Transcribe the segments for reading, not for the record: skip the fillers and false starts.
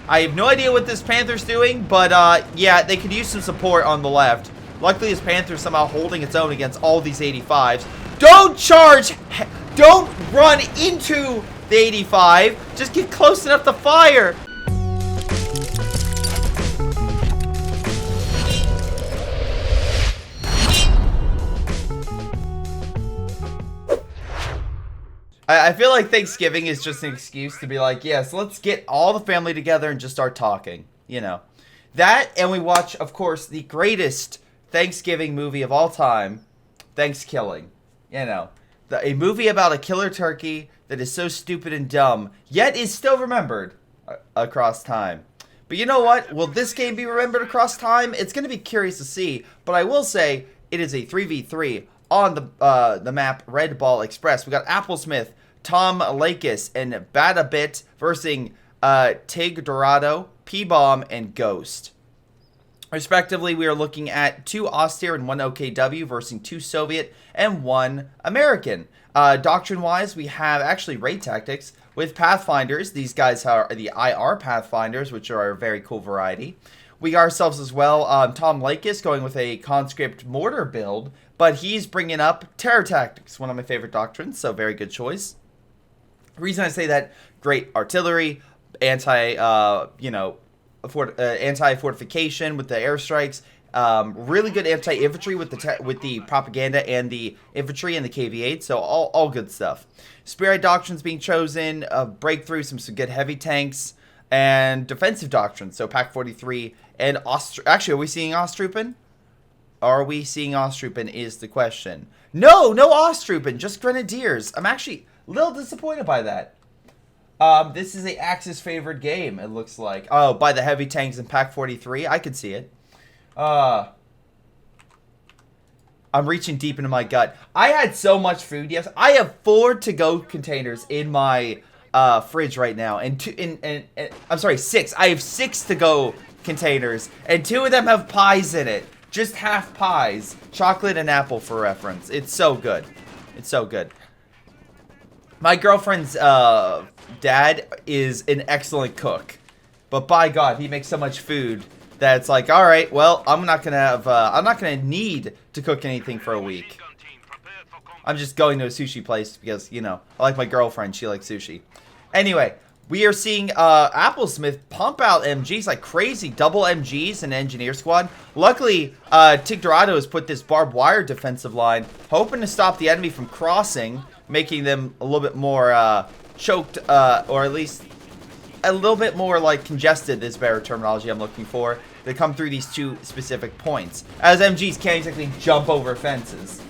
I have no idea what this Panther's doing, but yeah, they could use some support on the left. Luckily, this Panther's somehow holding its own against all these 85s. Don't charge! Don't run into the 85. Just get close enough to fire. I feel like Thanksgiving is just an excuse to be like, yes, let's get all the family together and just start talking, you know. That, and we watch, of course, the greatest Thanksgiving movie of all time, Thanksgiving. You know, a movie about a killer turkey that is so stupid and dumb, yet is still remembered across time. But you know what? Will this game be remembered across time? It's going to be curious to see, but I will say it is a 3v3 on the map Red Ball Express. We got Applesmith, Tom Lakis, and Badabit versus Tig Dorado, P-Bomb, and Ghost. Respectively, we are looking at 2 Austere and 1 OKW versus 2 Soviet and 1 American. Doctrine-wise, we have actually raid tactics with Pathfinders. These guys are the IR Pathfinders, which are a very cool variety. We got ourselves as well Tom Lakis going with a conscript mortar build, but he's bringing up terror tactics, one of my favorite doctrines, so very good choice. The reason I say that, great artillery, anti-fortification with the airstrikes, really good anti-infantry with the propaganda and the infantry and the KV-8, so all good stuff. Spirit doctrines being chosen, breakthrough, some good heavy tanks, and defensive doctrines, so Pack 43 and actually, are we seeing Ostrupen? Are we seeing Ostrupen is the question. No Ostrupen, just Grenadiers. I'm actually a little disappointed by that. This is a Axis favored game, it looks like. Oh, by the heavy tanks in Pack 43, I could see it. I'm reaching deep into my gut. I had so much food, yes. I have 4 to-go containers in my fridge right now, and I'm sorry, 6. I have 6 to-go containers, and 2 of them have pies in it. Just half pies. Chocolate and apple for reference. It's so good. It's so good. My girlfriend's dad is an excellent cook, but by God, he makes so much food that it's like, all right, well, I'm not gonna need to cook anything for a week. I'm just going to a sushi place because, you know, I like my girlfriend. She likes sushi. Anyway, we are seeing Applesmith pump out MGs like crazy, double MGs in Engineer Squad. Luckily, Tig Dorado has put this barbed wire defensive line, hoping to stop the enemy from crossing, making them a little bit more choked, or at least a little bit more like congested, is better terminology I'm looking for. They come through these 2 specific points, as MGs can't exactly jump over fences.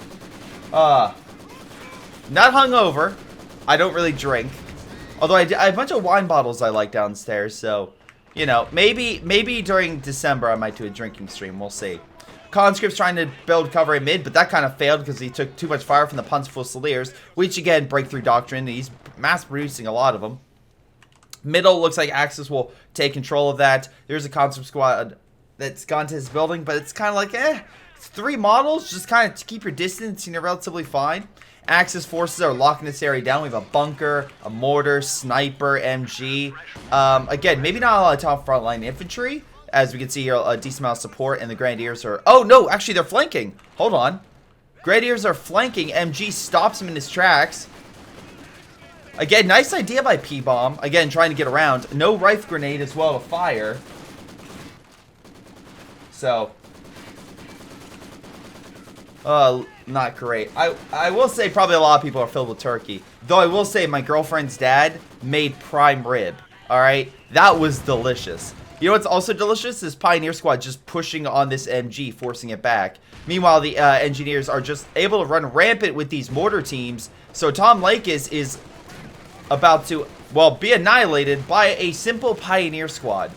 Not hungover. I don't really drink. Although I have a bunch of wine bottles I like downstairs, so, you know, maybe during December I might do a drinking stream. We'll see. Conscript's trying to build cover in mid, but that kind of failed because he took too much fire from the Punch Fusiliers, which, again, breakthrough doctrine. He's mass-producing a lot of them. Middle looks like Axis will take control of that. There's a Conscript squad that's gone to his building, but it's kind of like, it's 3 models. Just kind of keep your distance, and you're relatively fine. Axis forces are locking this area down. We have a bunker, a mortar, sniper, MG. Again, maybe not a lot of top frontline infantry. As we can see here, a decent amount of support, and the Grenadiers are... Oh, no, actually, they're flanking. Hold on. Grenadiers are flanking. MG stops him in his tracks. Again, nice idea by P-Bomb. Again, trying to get around. No Rife Grenade as well to fire. So... not great. I will say probably a lot of people are filled with turkey. Though I will say my girlfriend's dad made prime rib. Alright? That was delicious. You know what's also delicious? Is Pioneer Squad just pushing on this MG, forcing it back. Meanwhile, the engineers are just able to run rampant with these mortar teams. So Tom Lakis is about to, well, be annihilated by a simple Pioneer Squad,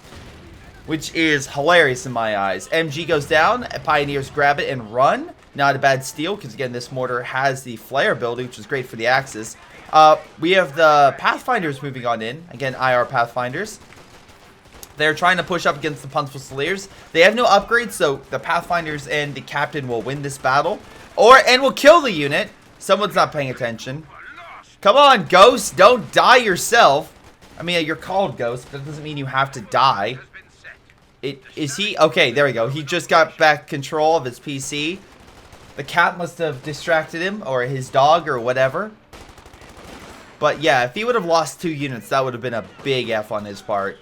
which is hilarious in my eyes. MG goes down, Pioneers grab it and run. Not a bad steal, because again, this mortar has the flare ability, which is great for the Axis. We have the Pathfinders moving on in. Again, IR Pathfinders. They're trying to push up against the Punch Fusiliers. They have no upgrades, so the Pathfinders and the Captain will win this battle. And will kill the unit. Someone's not paying attention. Come on, Ghost. Don't die yourself. I mean, you're called Ghost, but that doesn't mean you have to die. Is he? Okay, there we go. He just got back control of his PC. The cat must have distracted him, or his dog, or whatever. But yeah, if he would have lost 2 units, that would have been a big F on his part.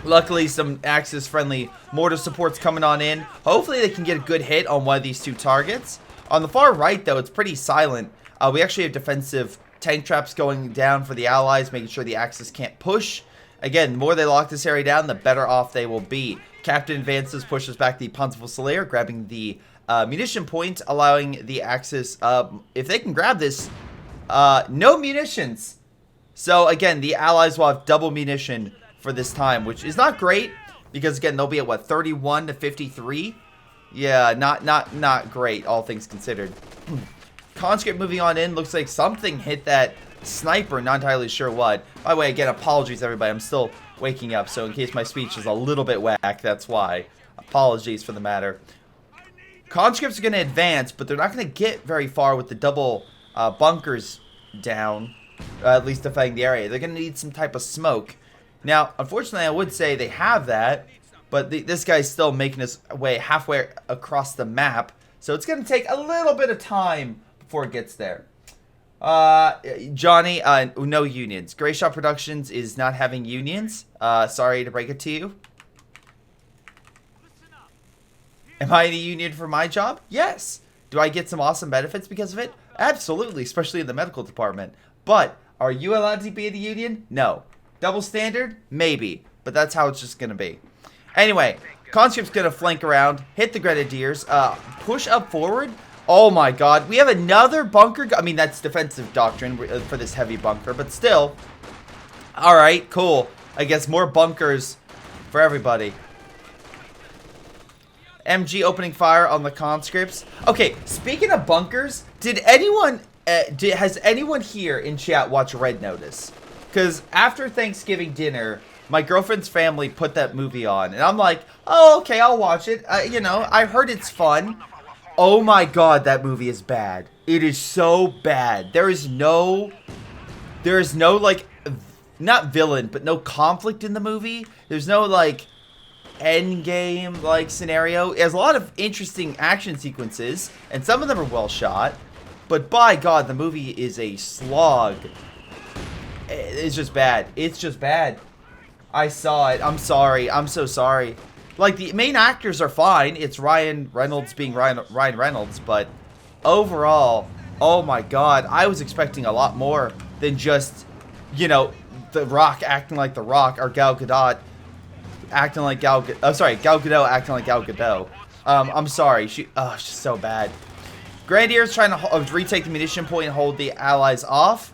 Luckily, some Axis-friendly mortar support's coming on in. Hopefully, they can get a good hit on one of these 2 targets. On the far right, though, it's pretty silent. We actually have defensive tank traps going down for the Allies, making sure the Axis can't push. Again, the more they lock this area down, the better off they will be. Captain advances, pushes back the Panther Slayer, grabbing the munition point, allowing the Axis, if they can grab this, no munitions. So again, the Allies will have double munition for this time, which is not great, because again, they'll be at what, 31 to 53? Yeah, not great, all things considered. Conscript moving on in, looks like something hit that sniper, not entirely sure what. By the way, again, apologies everybody, I'm still waking up, so in case my speech is a little bit whack, that's why. Apologies for the matter. Conscripts are going to advance, but they're not going to get very far with the double bunkers down, at least defending the area. They're going to need some type of smoke. Now, unfortunately, I would say they have that, but this guy's still making his way halfway across the map, so it's going to take a little bit of time before it gets there. Johnny, no unions. greyshotproductions is not having unions. Sorry to break it to you. Am I in a union for my job? Yes. Do I get some awesome benefits because of it? Absolutely, especially in the medical department. But are you allowed to be in a union? No. Double standard? Maybe. But that's how it's just going to be. Anyway, conscript's going to flank around, hit the grenadiers, push up forward. Oh my god, we have another bunker. I mean, that's defensive doctrine for this heavy bunker, but still. Alright, cool. I guess more bunkers for everybody. MG opening fire on the conscripts. Okay, speaking of bunkers, did anyone, has anyone here in chat watch Red Notice? Because after Thanksgiving dinner, my girlfriend's family put that movie on, and I'm like, oh, okay, I'll watch it. You know, I heard it's fun. Oh my god, that movie is bad. It is so bad. There is no, like, not villain, but no conflict in the movie. There's no, like, end game, like, scenario. It has a lot of interesting action sequences, and some of them are well shot. But by god, the movie is a slog. It's just bad. It's just bad. I saw it. I'm sorry. I'm so sorry. Like, the main actors are fine. It's Ryan Reynolds being Ryan Reynolds, but overall, oh my god, I was expecting a lot more than just, you know, The Rock acting like The Rock, or Gal Gadot acting like Gal Gadot acting like Gal Gadot. I'm sorry. She's just so bad. Grenadiers trying to retake the munition point and hold the Allies off.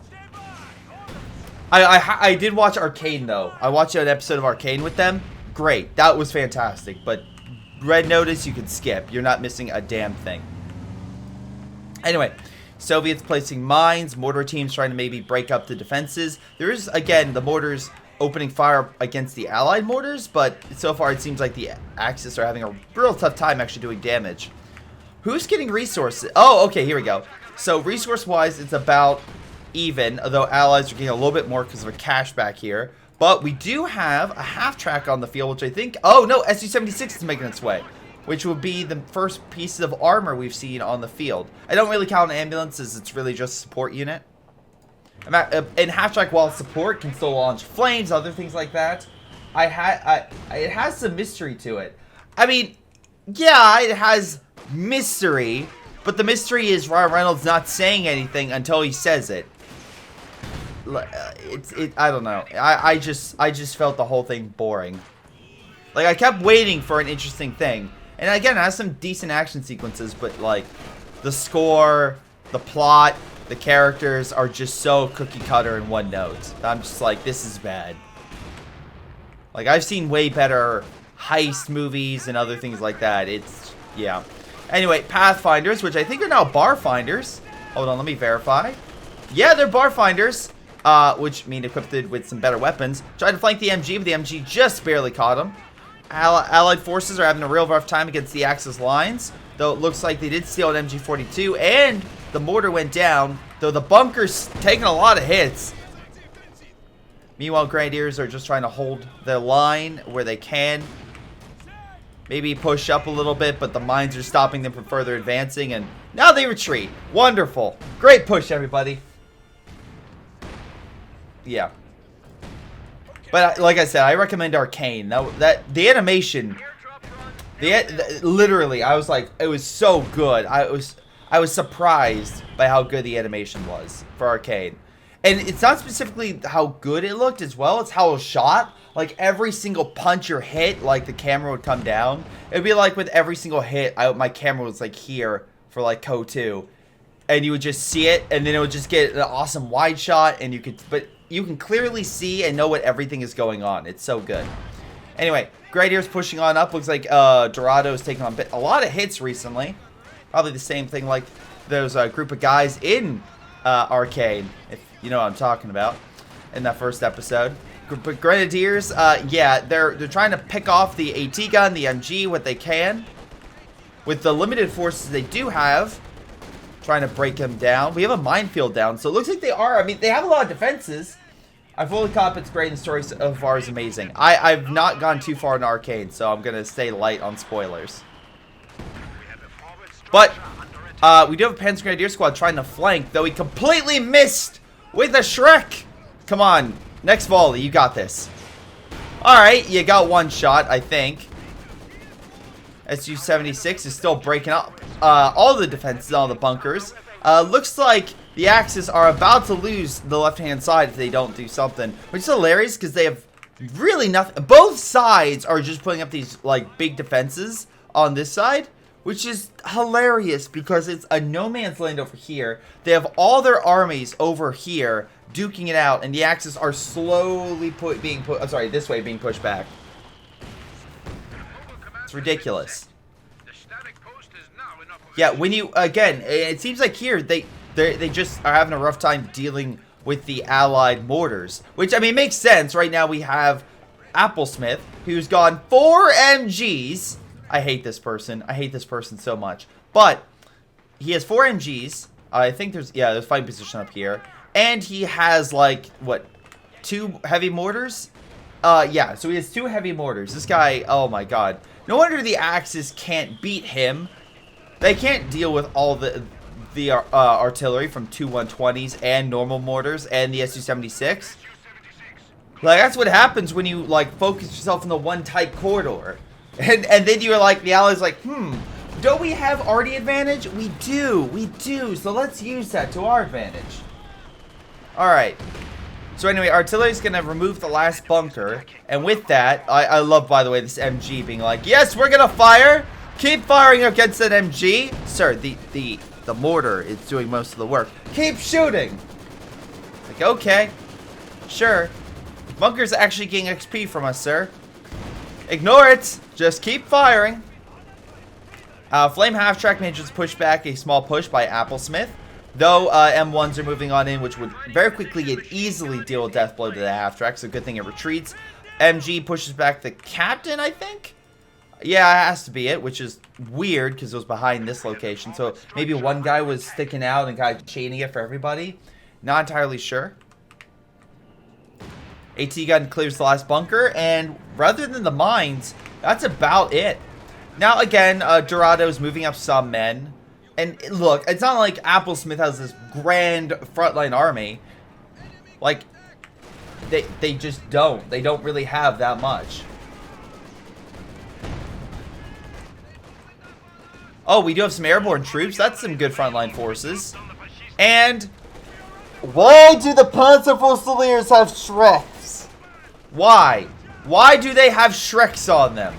I did watch Arcane, though. I watched an episode of Arcane with them. Great. That was fantastic. But Red Notice, you can skip. You're not missing a damn thing. Anyway, Soviets placing mines. Mortar teams trying to maybe break up the defenses. There is, again, the mortars opening fire against the Allied mortars. But so far, it seems like the Axis are having a real tough time actually doing damage. Who's getting resources? Oh, okay, here we go. So, resource-wise, it's about even, although Allies are getting a little bit more because of a cash back here. But we do have a half-track on the field, which I think... Oh, no, SU-76 is making its way, which would be the first piece of armor we've seen on the field. I don't really count ambulances. It's really just a support unit. And half-track, while support, can still launch flames, other things like that. It has some mystery to it. I mean, yeah, it has mystery, but the mystery is Ryan Reynolds not saying anything until he says it. I don't know. I just felt the whole thing boring. Like, I kept waiting for an interesting thing. And again, it has some decent action sequences, but like, the score, the plot, the characters are just so cookie cutter in one note. I'm just like, this is bad. Like, I've seen way better heist movies and other things like that. It's, yeah. Anyway, Pathfinders, which I think are now Barfinders. Hold on, let me verify. Yeah, they're Barfinders. Which mean equipped with some better weapons. Tried to flank the MG, but the MG just barely caught him. Allied forces are having a real rough time against the Axis lines, though it looks like they did steal an MG42, and the mortar went down, though the bunker's taking a lot of hits. Meanwhile, Grenadiers are just trying to hold their line where they can. Maybe push up a little bit, but the mines are stopping them from further advancing, and now they retreat. Wonderful. Great push, everybody. Yeah. But like I said, I recommend Arcane. The animation, literally, I was like, it was so good. I was surprised by how good the animation was for Arcane. And it's not specifically how good it looked as well, it's how it was shot. Like, every single punch or hit, like, the camera would come down. It'd be like with every single hit, my camera was, like, here for, like, CoH2. And you would just see it, and then it would just get an awesome wide shot, and but you can clearly see and know what everything is going on. It's so good. Anyway, Grenadiers pushing on up. Looks like Dorado's taking on a lot of hits recently. Probably the same thing like those group of guys in Arcane, if you know what I'm talking about, in that first episode. But Grenadiers, yeah, they're trying to pick off the AT gun, the MG, what they can. With the limited forces they do have, trying to break them down. We have a minefield down, so it looks like they are. I mean, they have a lot of defenses. I fully cop it's great, and the story so far is amazing. I've not gone too far in Arcane, so I'm going to stay light on spoilers. But we do have a Panther Grenadier squad trying to flank, though he completely missed with a Shrek. Come on. Next volley, you got this. Alright, you got one shot, I think. Su-76 is still breaking up all the defenses, all the bunkers. Looks like the Axis are about to lose the left-hand side if they don't do something. Which is hilarious because they have really nothing. Both sides are just putting up these, like, big defenses on this side. Which is hilarious because it's a no man's land over here. They have all their armies over here duking it out, and the Axis are slowly this way being pushed back. It's ridiculous. Yeah, when you again, it seems like here they just are having a rough time dealing with the Allied mortars, which I mean makes sense. Right now we have Applesmith, who's gone 4 MGs. I hate this person. I hate this person so much. But he has 4 MGs. I think there's fighting position up here. And he has, like, what, 2 heavy mortars? Yeah, so he has 2 heavy mortars. This guy, oh my god. No wonder the Axis can't beat him. They can't deal with all the artillery from 2 120s and normal mortars and the Su-76. Like, that's what happens when you, like, focus yourself on the one tight corridor. And then you're like, the Allies like, don't we have arty advantage? We do. So let's use that to our advantage. Alright. So anyway, artillery's gonna remove the last bunker. And with that, I love, by the way, this MG being like, yes, we're gonna fire. Keep firing against that MG. Sir, the mortar is doing most of the work. Keep shooting. Like, okay. Sure. Bunker's actually getting XP from us, sir. Ignore it. Just keep firing. Flame half-track manages to push back a small push by Applesmith. Though M1s are moving on in, which would very quickly and easily deal a death blow to the half-track. So good thing it retreats. MG pushes back the captain, I think? Yeah, it has to be it, which is weird because it was behind this location. So maybe one guy was sticking out and kind of chaining it for everybody. Not entirely sure. AT gun clears the last bunker, and rather than the mines, that's about it. Now again, Dorado's moving up some men. And look, it's not like Applesmith has this grand frontline army. Like, they just don't. They don't really have that much. Oh, we do have some airborne troops. That's some good frontline forces. And why do the Panther Fusiliers have Shreks? Why? Why do they have Shreks on them?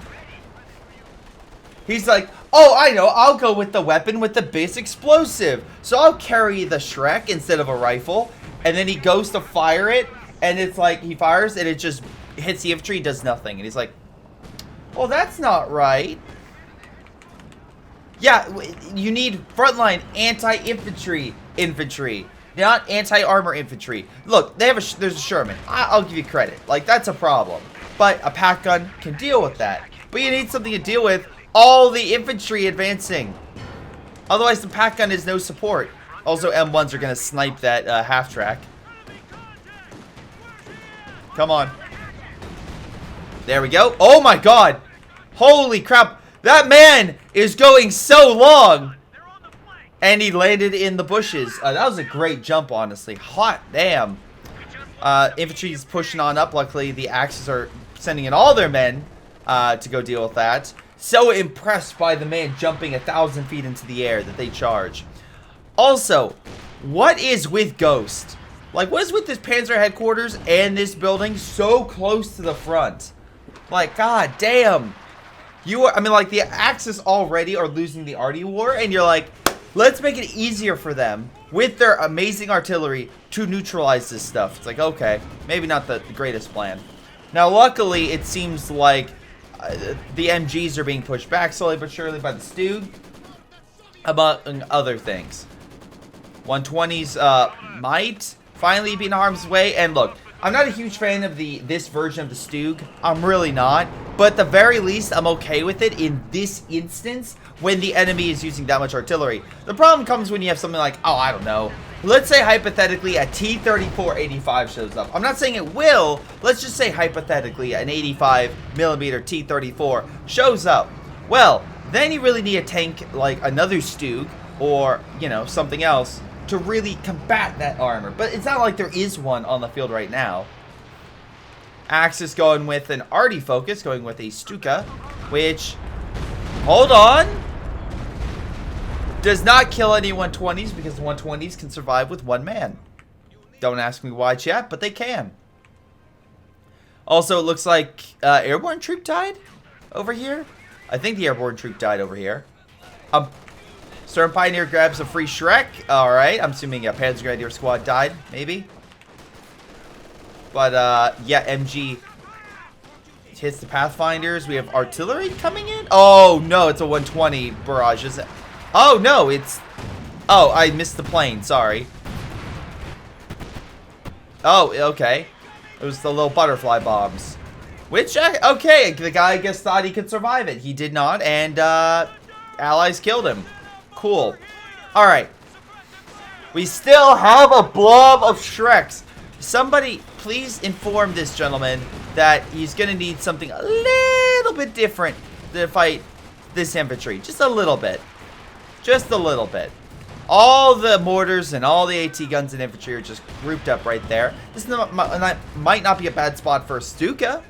He's like, oh, I know, I'll go with the weapon with the base explosive. So I'll carry the Shrek instead of a rifle. And then he goes to fire it, and it's like, he fires, and it just hits the infantry, does nothing. And he's like, well, that's not right. Yeah, you need frontline anti-infantry infantry, not anti-armor infantry. Look, there's a Sherman. I'll give you credit. Like, that's a problem. But a pack gun can deal with that. But you need something to deal with all the infantry advancing. Otherwise, the pack gun is no support. Also, M1s are going to snipe that half-track. Come on. There we go. Oh my god. Holy crap. That man is going so long. And he landed in the bushes. That was a great jump, honestly. Hot damn. Infantry's pushing on up. Luckily, the Axis are sending in all their men to go deal with that. So impressed by the man jumping 1,000 feet into the air that they charge. Also, what is with Ghost? Like, what is with this Panzer headquarters and this building so close to the front? Like, god damn. I mean, like, the Axis already are losing the Arty War, and you're like, let's make it easier for them with their amazing artillery to neutralize this stuff. It's like, okay, maybe not the greatest plan. Now, luckily, it seems like the MGs are being pushed back slowly but surely by the Stug, among other things. 120s might finally be in harm's way. And look, I'm not a huge fan of this version of the Stug. I'm really not. But at the very least, I'm okay with it in this instance when the enemy is using that much artillery. The problem comes when you have something like, oh, I don't know. Let's say hypothetically a T-34-85 shows up. I'm not saying it will. Let's just say hypothetically an 85mm T-34 shows up. Well, then you really need a tank like another Stug or, you know, something else to really combat that armor. But it's not like there is one on the field right now. Axis going with an Arty focus, going with a Stuka, which, hold on, does not kill any 120s because the 120s can survive with one man. Don't ask me why, chat, but they can. Also, it looks like airborne troop died over here. I think the airborne troop died over here. Storm Pioneer grabs a free Shrek. Alright, I'm assuming a Panzer Grenadier squad died, maybe. But, yeah, MG hits the Pathfinders. We have artillery coming in. Oh, no, it's a 120 barrage. Is it? Oh, no, it's... Oh, I missed the plane. Sorry. Oh, okay. It was the little butterfly bombs. Which, okay, the guy, I guess, thought he could survive it. He did not, and, allies killed him. Cool. Alright. We still have a blob of Shreks. Somebody, please inform this gentleman that he's going to need something a little bit different to fight this infantry. Just a little bit. Just a little bit. All the mortars and all the AT guns and infantry are just grouped up right there. This might not be a bad spot for a Stuka.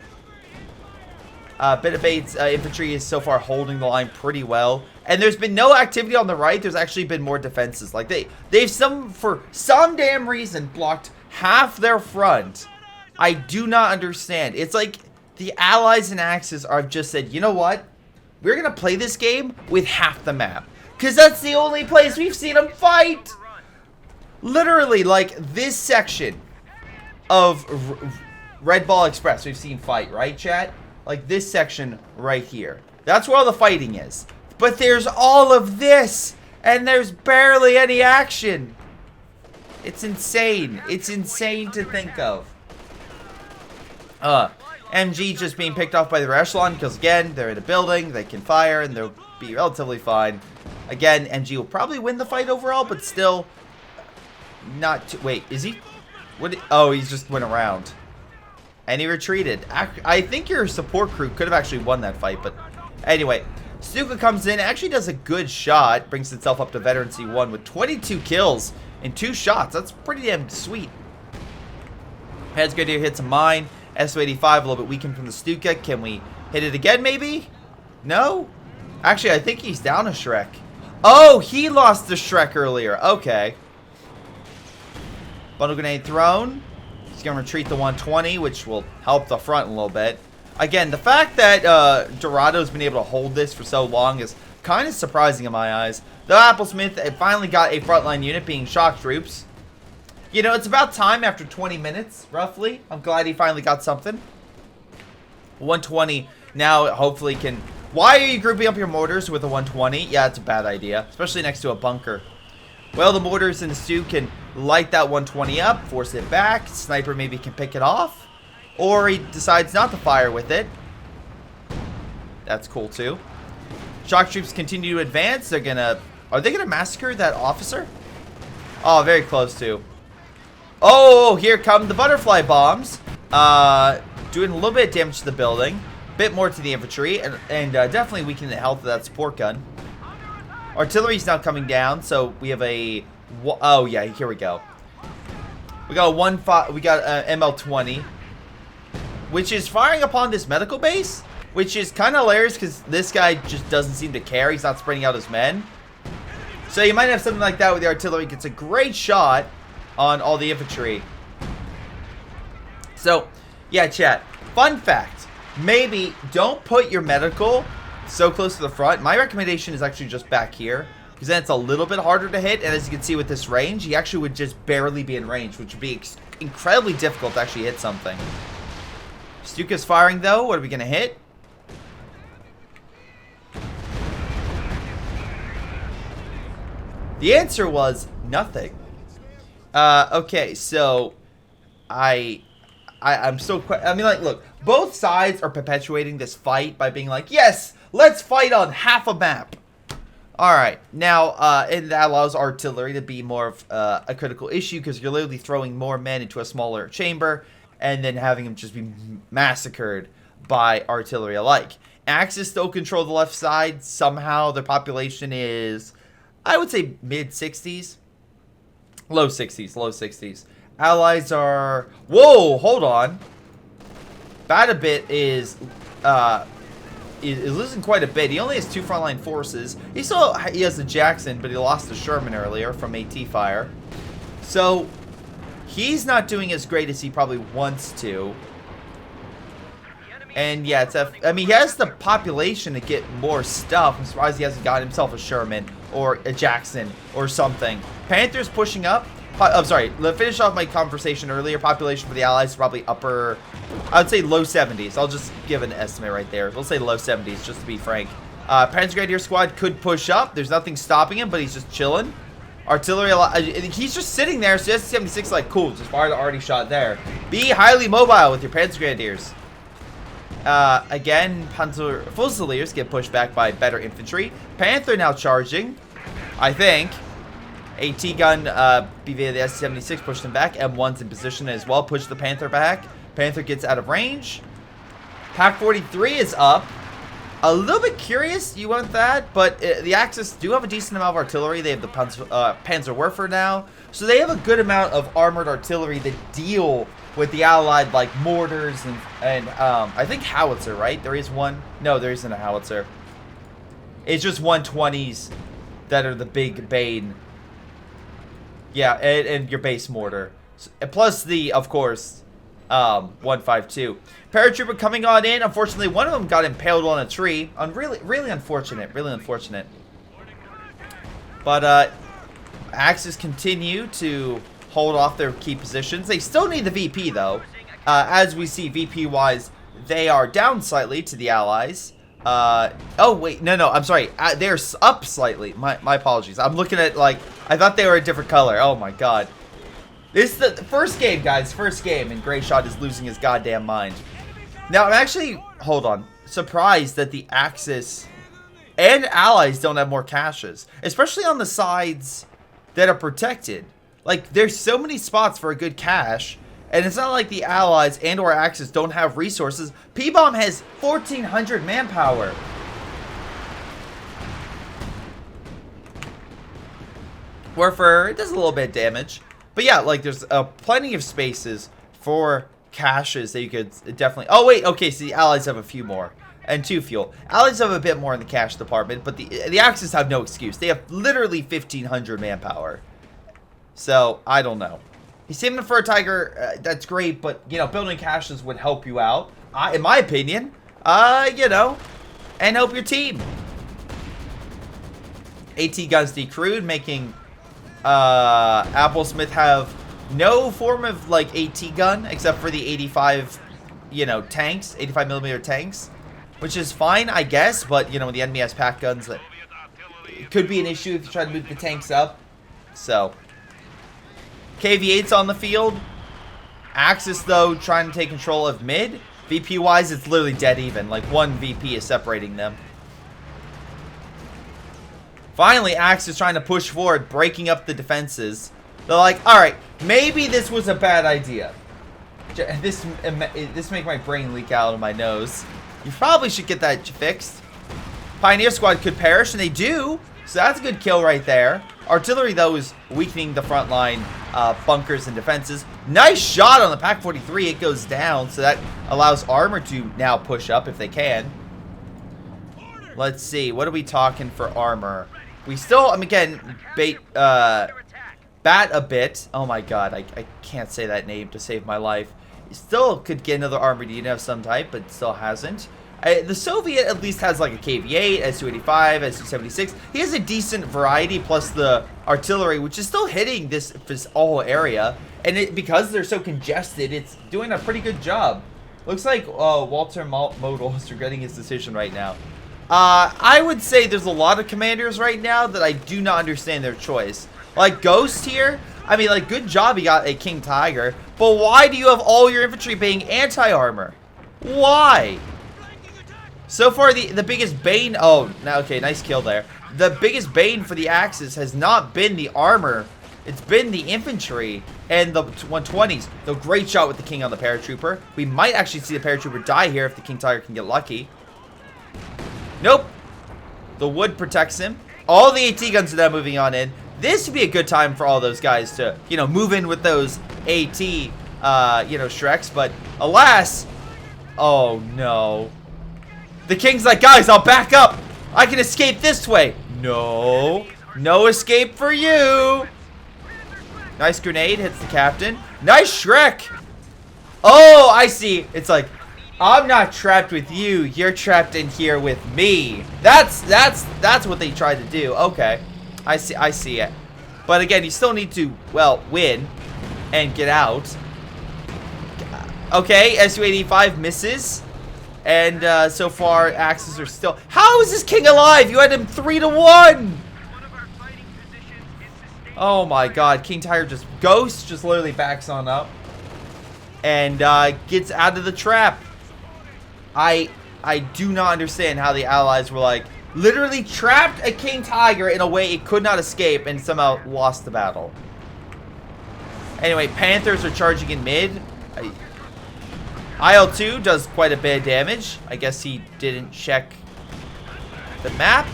Bit of Bates infantry is so far holding the line pretty well. And there's been no activity on the right. There's actually been more defenses. Like they've for some damn reason blocked half their front. I do not understand. It's like the Allies and Axis are just said, you know what? We're going to play this game with half the map. Because that's the only place we've seen them fight. Literally, like this section of Red Ball Express we've seen fight, right, chat? Like this section right here. That's where all the fighting is. But there's all of this. And there's barely any action. It's insane. It's insane to think of. MG just being picked off by the echelon because, again, they're in a building. They can fire and they'll be relatively fine. Again, MG will probably win the fight overall, but still not too... Wait, is he... What? Oh, he just went around. And he retreated. I think your support crew could have actually won that fight, but anyway. Stuka comes in, actually does a good shot. Brings itself up to Veteran C1 with 22 kills in 2 shots. That's pretty damn sweet. Heads Grenadier hits a mine. SU-85 a little bit weakened from the Stuka. Can we hit it again, maybe? No? Actually, I think he's down a Shrek. Oh, he lost the Shrek earlier. Okay. Bundle grenade thrown. He's going to retreat the 120, which will help the front a little bit. Again, the fact that Dorado's been able to hold this for so long is kind of surprising in my eyes. Though Applesmith finally got a frontline unit being shock troops. You know, it's about time after 20 minutes, roughly. I'm glad he finally got something. 120 now hopefully can... Why are you grouping up your mortars with a 120? Yeah, it's a bad idea, especially next to a bunker. Well, the mortars in the Stu can light that 120 up, force it back. Sniper maybe can pick it off. Or he decides not to fire with it. That's cool, too. Shock troops continue to advance. They're gonna... Are they gonna massacre that officer? Oh, very close to. Oh, here come the butterfly bombs. Doing a little bit of damage to the building. A bit more to the infantry. And definitely weakening the health of that support gun. Artillery's now coming down. So we have a... Oh, yeah. Here we go. We got a ML-20. Which is firing upon this medical base. Which is kind of hilarious because this guy just doesn't seem to care. He's not spreading out his men. So you might have something like that with the artillery. Gets a great shot on all the infantry. So, yeah, chat. Fun fact. Maybe don't put your medical so close to the front. My recommendation is actually just back here. Because then it's a little bit harder to hit. And as you can see with this range, he actually would just barely be in range. Which would be incredibly difficult to actually hit something. Stuka's firing though. What are we going to hit? The answer was nothing. Okay, so I'm still quite, I mean, like, look, both sides are perpetuating this fight by being like, yes, let's fight on half a map. All right, now, and that allows artillery to be more of a critical issue because you're literally throwing more men into a smaller chamber and then having them just be massacred by artillery alike. Axis still control the left side. Somehow their population is, I would say, mid-60s. Low 60s, low 60s. Allies are... Whoa, hold on. Bad a bit is losing quite a bit. He only has 2 frontline forces. He has the Jackson, but he lost the Sherman earlier from AT fire. So, he's not doing as great as he probably wants to. And yeah, I mean, he has the population to get more stuff. I'm surprised he hasn't got himself a Sherman or a Jackson or something. Panther's pushing up. I'm sorry, to finish off my conversation earlier, population for the Allies is probably upper, I would say low 70s. I'll just give an estimate right there. We'll say low 70s, just to be frank. Panther Grenadier Squad could push up. There's nothing stopping him, but he's just chilling. Artillery, he's just sitting there, so S-76 like, cool, just fired the already shot there. Be highly mobile with your Panther Grenadiers. Again, Panzer Fusiliers get pushed back by better infantry. Panther now charging, I think. AT gun, BVA the S-76 pushed him back. M1's in position as well, pushed the Panther back. Panther gets out of range. PaK-43 is up. A little bit curious you want that, but the Axis do have a decent amount of artillery. They have the Panzerwerfer now. So they have a good amount of armored artillery that deal with the Allied, like, mortars and I think howitzer, right? There is one. No, there isn't a howitzer. It's just 120s that are the big bane. Yeah, and your base mortar. Plus the, of course, 152. Paratrooper coming on in. Unfortunately, one of them got impaled on a tree. Really unfortunate. Really unfortunate. But Axis continue to hold off their key positions. They still need the VP, though. As we see, VP-wise, they are down slightly to the Allies. Oh, wait. No. I'm sorry. They're up slightly. My apologies. I'm looking at, like, I thought they were a different color. Oh, my God. This is the first game, guys. First game, and Greyshot is losing his goddamn mind. Now, I'm actually, hold on, surprised that the Axis and Allies don't have more caches. Especially on the sides that are protected. Like, there's so many spots for a good cache. And it's not like the Allies and or Axis don't have resources. P-Bomb has 1,400 manpower. Warfare, it does a little bit of damage. But yeah, like, there's plenty of spaces for caches that you could definitely... Oh, wait, okay, so the Allies have a few more. And 2 fuel. Allies have a bit more in the cache department, but the Axis have no excuse. They have literally 1,500 manpower. So, I don't know. He's saving for a Tiger, that's great, but, you know, building caches would help you out, in my opinion, you know, and help your team. AT guns decrewed, making, Applesmith have no form of, like, AT gun, except for the 85, you know, tanks, 85mm tanks, which is fine, I guess, but, you know, the enemy has pack guns, that it could be an issue if you try to move the tanks up, so... KV-8's on the field. Axis, though, trying to take control of mid. VP-wise, it's literally dead even. Like, 1 VP is separating them. Finally, Axis trying to push forward, breaking up the defenses. They're like, alright, maybe this was a bad idea. This make my brain leak out of my nose. You probably should get that fixed. Pioneer squad could perish, and they do. So that's a good kill right there. Artillery, though, is weakening the front line bunkers and defenses. Nice shot on the Pack 43. It goes down, so that allows armor to now push up if they can. Let's see. What are we talking for armor? We still, again, bat a bit. Oh my god, I can't say that name to save my life. Still could get another armored unit of some type, but still hasn't. The Soviet at least has like a KV-8, S-285, S-276. He has a decent variety, plus the artillery, which is still hitting this whole area. And because they're so congested, it's doing a pretty good job. Looks like Walter Model is regretting his decision right now. I would say there's a lot of commanders right now that I do not understand their choice. Like Ghost here, like, good job he got a King Tiger, but why do you have all your infantry being anti-armor? Why? So far, the biggest bane... Oh, okay, nice kill there. The biggest bane for the Axis has not been the armor. It's been the infantry and the 120s. The great shot with the King on the paratrooper. We might actually see the paratrooper die here if the King Tiger can get lucky. Nope. The wood protects him. All the AT guns are now moving on in. This would be a good time for all those guys to, move in with those AT, Shreks. But alas... Oh, no. The King's like, guys, I'll back up. I can escape this way. No. No escape for you. Nice grenade. Hits the captain. Nice Shrek. Oh, I see. It's like, I'm not trapped with you. You're trapped in here with me. That's what they tried to do. Okay. I see it. But again, you still need to, well, win and get out. Okay, Su-85 misses. And so far, Axis are still... How is this King alive? You had him 3-1! Oh my god, King Tiger just... Ghost just literally backs on up. And gets out of the trap. I do not understand how the Allies were like... Literally trapped a King Tiger in a way it could not escape and somehow lost the battle. Anyway, Panthers are charging in mid. IL-2 does quite a bit of damage. I guess he didn't check the map.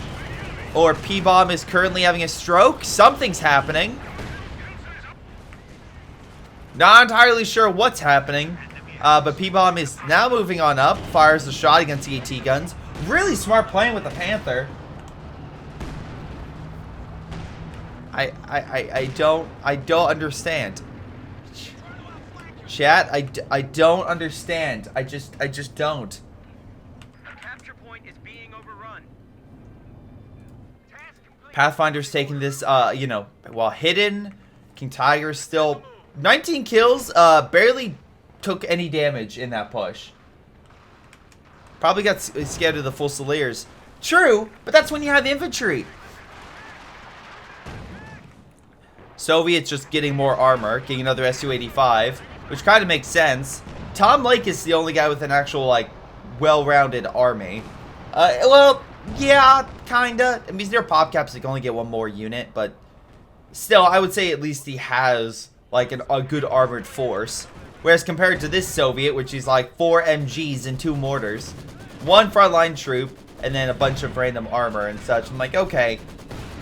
Or P-Bomb is currently having a stroke. Something's happening. Not entirely sure what's happening. But P-Bomb is now moving on up. Fires a shot against the AT guns. Really smart playing with the Panther. I don't understand. Chat, I don't understand. I just don't. Capture point is being overrun. Pathfinder's taking this, while hidden. King Tiger's still 19 kills. Barely took any damage in that push. Probably got scared of the Fusiliers. True, but that's when you have infantry. Soviets just getting more armor, getting another Su-85, which kind of makes sense. Tom Lake is the only guy with an actual, like, well-rounded army. Well, yeah, kinda. Their pop caps can only get one more unit, but still, I would say at least he has, like, a good armored force. Whereas compared to this Soviet, which is like 4 MGs and 2 mortars, 1 frontline troop, and then a bunch of random armor and such. I'm like, okay,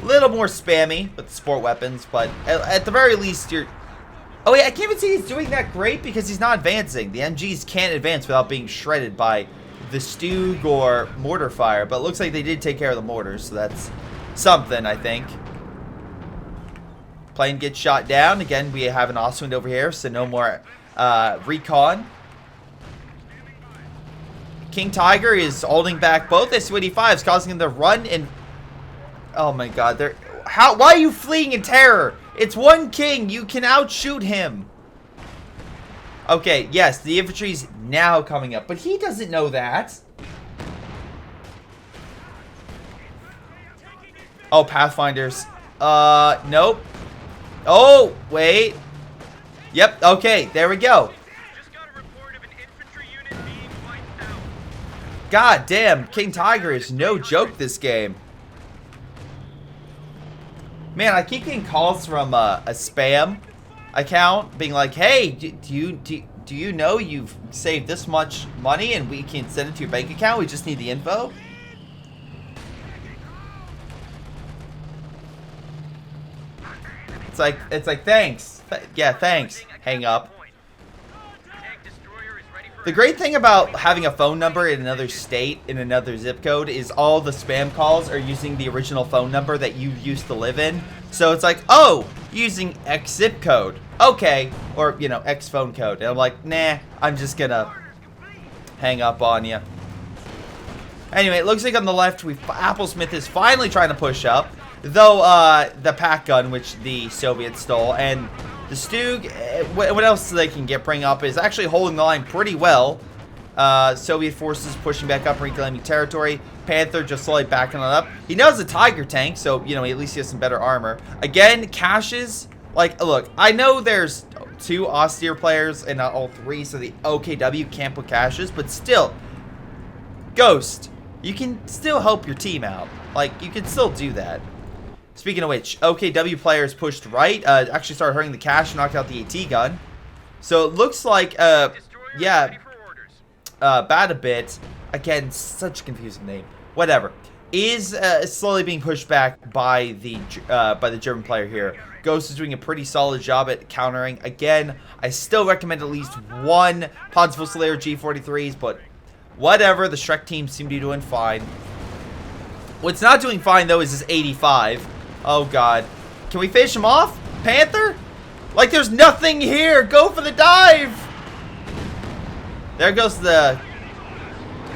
a little more spammy with the sport weapons, but at the very least, you're... Oh, wait, I can't even say he's doing that great because he's not advancing. The MGs can't advance without being shredded by the Stug or mortar fire, but it looks like they did take care of the mortars, so that's something, I think. Plane gets shot down. Again, we have an Ostwind over here, so no more... recon. King Tiger is holding back both Su-85s, causing them to run and... Oh my god, they're... Why are you fleeing in terror? It's one king, you can outshoot him. Okay, yes, the infantry's now coming up, but he doesn't know that. Oh, Pathfinders. Nope. Oh, wait. Yep, okay, there we go. Just got a report of an infantry unit being wiped out. God damn, King Tiger is no joke this game. Man, I keep getting calls from a spam account being like, hey, do do you know you've saved this much money and we can send it to your bank account? We just need the info. It's like thanks. Yeah, thanks. Hang up. The great thing about having a phone number in another state, in another zip code, is all the spam calls are using the original phone number that you used to live in. So it's like, oh, using X zip code. Okay. Or, you know, X phone code. And I'm like, nah, I'm just gonna hang up on you. Anyway, it looks like on the left, Applesmith is finally trying to push up. Though, the pack gun, which the Soviets stole, and the Stug, what else they can bring up is actually holding the line pretty well. Soviet forces pushing back up, reclaiming territory. Panther just slowly backing on up. He knows a Tiger tank, so, you know, at least he has some better armor. Again, caches, like, look, I know there's 2 austere players and not all 3, so the OKW can't put caches, but still, Ghost, you can still help your team out. Like, you can still do that. Speaking of which, OKW players pushed right, actually started hurting the cache and knocked out the AT gun. So it looks like, yeah, bad a bit. Again, such a confusing name. Whatever. Is slowly being pushed back by the German player here. Ghost is doing a pretty solid job at countering. Again, I still recommend at least 1 Panzer Fusilier G43s, but whatever. The Shrek team seem to be doing fine. What's not doing fine, though, is this 85. Oh, God. Can we finish him off? Panther? Like, there's nothing here. Go for the dive. There goes the...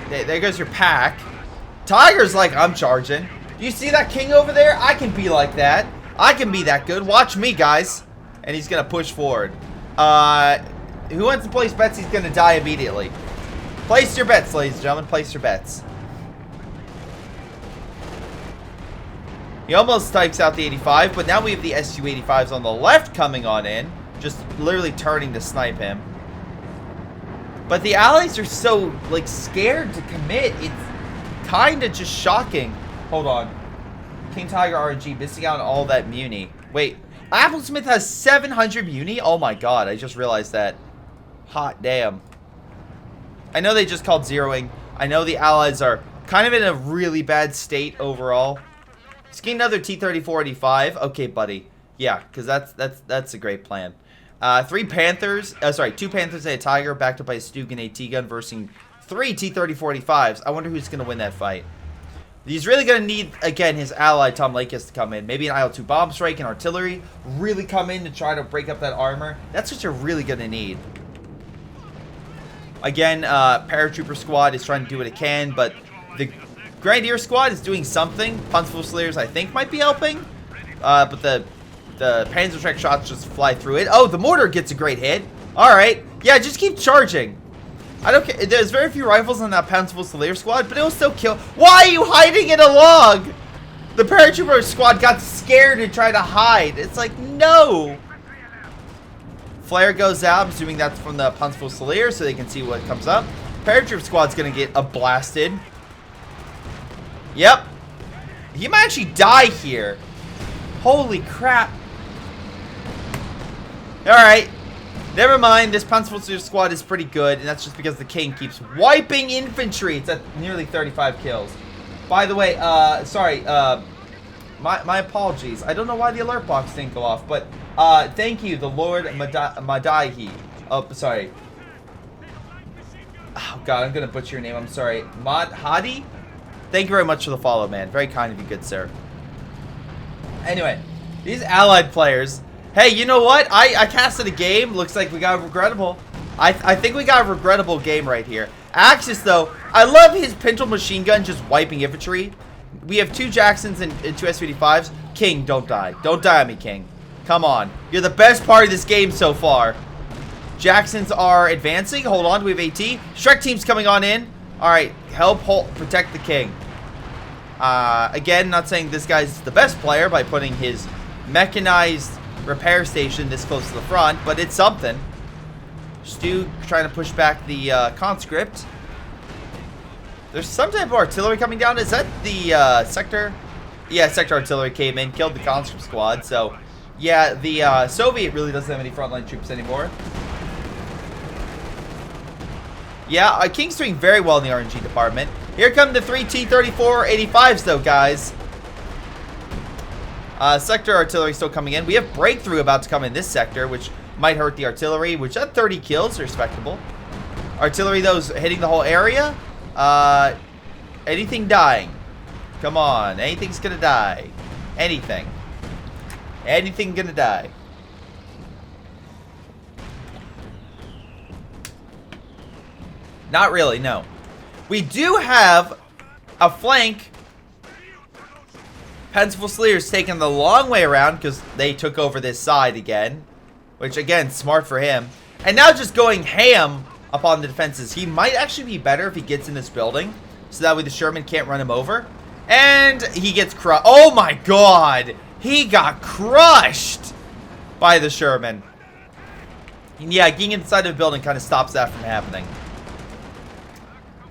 There goes your pack. Tiger's like, I'm charging. You see that king over there? I can be like that. I can be that good. Watch me, guys. And he's going to push forward. Who wants to place bets? He's going to die immediately. Place your bets, ladies and gentlemen. Place your bets. He almost types out the 85, but now we have the Su-85s on the left coming on in. Just literally turning to snipe him. But the allies are so, like, scared to commit. It's kind of just shocking. Hold on. King Tiger RNG missing out on all that muni. Wait, Applesmith has 700 muni? Oh my god, I just realized that. Hot damn. I know they just called zeroing. I know the allies are kind of in a really bad state overall. Let's get another T-34-85. Okay, buddy. Yeah, because that's a great plan. 2 Panthers and a Tiger backed up by a Stug and AT gun versus 3 T-34-85s. I wonder who's going to win that fight. He's really going to need, again, his ally, Tom Lakis, to come in. Maybe an IL-2 bomb strike and artillery. Really come in to try to break up that armor. That's what you're really going to need. Again, Paratrooper squad is trying to do what it can, but the Grenadier squad is doing something. Panzer Fusiliers, I think, might be helping. But the Panzerschreck shots just fly through it. Oh, the mortar gets a great hit. Alright. Yeah, just keep charging. I don't care. There's very few rifles on that Panzer Fusilier squad, but it will still kill. Why are you hiding in a log? The Paratrooper squad got scared and tried to hide. It's like, no. Flare goes out. I'm assuming that's from the Panzer Fusilier so they can see what comes up. Paratrooper squad's going to get blasted. Yep. He might actually die here. Holy crap. Alright. Never mind. This Panzer Fusilier squad is pretty good, and that's just because the king keeps wiping infantry. It's at nearly 35 kills. By the way, sorry, my apologies. I don't know why the alert box didn't go off, but thank you, the Lord Madaihi. Oh, sorry. Oh, God, I'm going to butcher your name. I'm sorry. Hadi? Thank you very much for the follow, man. Very kind of you, good sir. Anyway, these allied players. Hey, you know what? I casted a game. Looks like we got a regrettable. I think we got a regrettable game right here. Axis, though, I love his Pintle machine gun just wiping infantry. We have 2 Jacksons and 2 S-55s. King, don't die. Don't die on me, King. Come on. You're the best part of this game so far. Jacksons are advancing. Hold on. We have AT. Shrek team's coming on in. Alright. Help protect the King. Again, not saying this guy's the best player by putting his mechanized repair station this close to the front, but it's something. Stu trying to push back the conscript. There's some type of artillery coming down. Is that the sector? Yeah, sector artillery came in, killed the conscript squad. So, yeah, the Soviet really doesn't have any frontline troops anymore. Yeah, King's doing very well in the RNG department. Here come the 3 T-34-85s, though, guys. Sector artillery still coming in. We have breakthrough about to come in this sector, which might hurt the artillery, which at 30 kills, respectable. Artillery, though, is hitting the whole area. Anything dying? Come on, anything's gonna die. Anything. Anything gonna die. Not really, no. We do have a flank. Panther Fusiliers taking the long way around because they took over this side again. Which, again, smart for him. And now just going ham upon the defenses. He might actually be better if he gets in this building. So that way the Sherman can't run him over. And he gets crushed. Oh my god! He got crushed by the Sherman. Yeah, getting inside of the building kind of stops that from happening.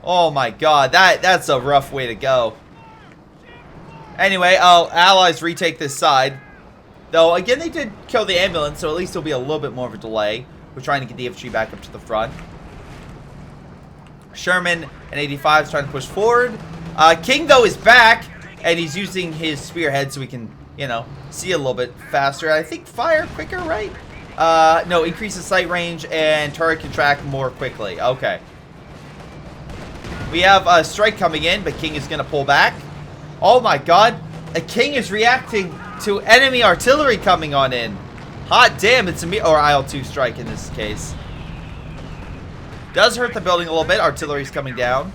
Oh my god, that's a rough way to go. Anyway, allies retake this side. Though, again, they did kill the ambulance, so at least there'll be a little bit more of a delay. We're trying to get the infantry back up to the front. Sherman and 85 is trying to push forward. King, though, is back, and he's using his spearhead so we can, you know, see a little bit faster. I think fire quicker, right? No, increases sight range, and turret can track more quickly. Okay. We have a strike coming in, but King is going to pull back. Oh my god. A King is reacting to enemy artillery coming on in. Hot damn, it's a or IL-2 strike in this case. Does hurt the building a little bit. Artillery's coming down.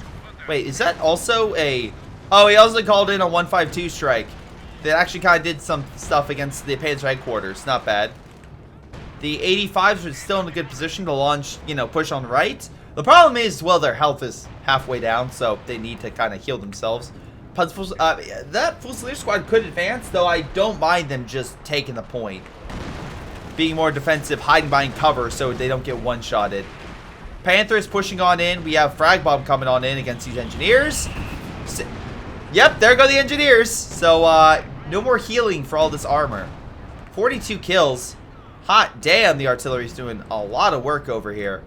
Wait, is that also a... Oh, he also called in a 152 strike. That actually kind of did some stuff against the Panther headquarters. Not bad. The 85s are still in a good position to launch, you know, push on the right. The problem is, well, their health is halfway down, so they need to kind of heal themselves. That Fusilier squad could advance, though I don't mind them just taking the point. Being more defensive, hiding behind cover so they don't get one-shotted. Panther is pushing on in. We have Frag Bomb coming on in against these engineers. Yep, there go the engineers. So, no more healing for all this armor. 42 kills. Hot damn, the artillery's doing a lot of work over here.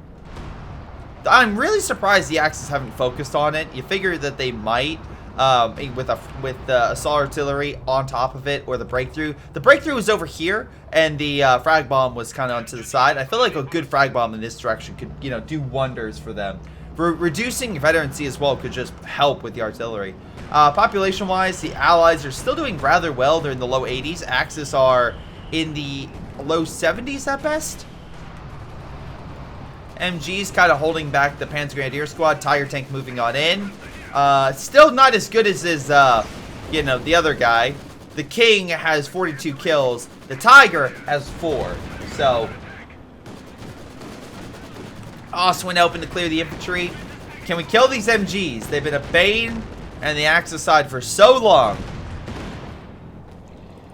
I'm really surprised the Axis haven't focused on it. You figure that they might, with the assault artillery on top of it, or the breakthrough. The breakthrough was over here, and the frag bomb was kind of onto the side. I feel like a good frag bomb in this direction could, you know, do wonders for them. Reducing veterancy as well could just help with the artillery. Population-wise, the Allies are still doing rather well. They're in the low 80s. Axis are in the low 70s at best. MG's kind of holding back the Panzer Grenadier squad. Tiger tank moving on in. Still not as good as his, you know, the other guy. The King has 42 kills. The Tiger has 4. So, Os went open to clear the infantry. Can we kill these MGs? They've been a bane and the Axis side for so long.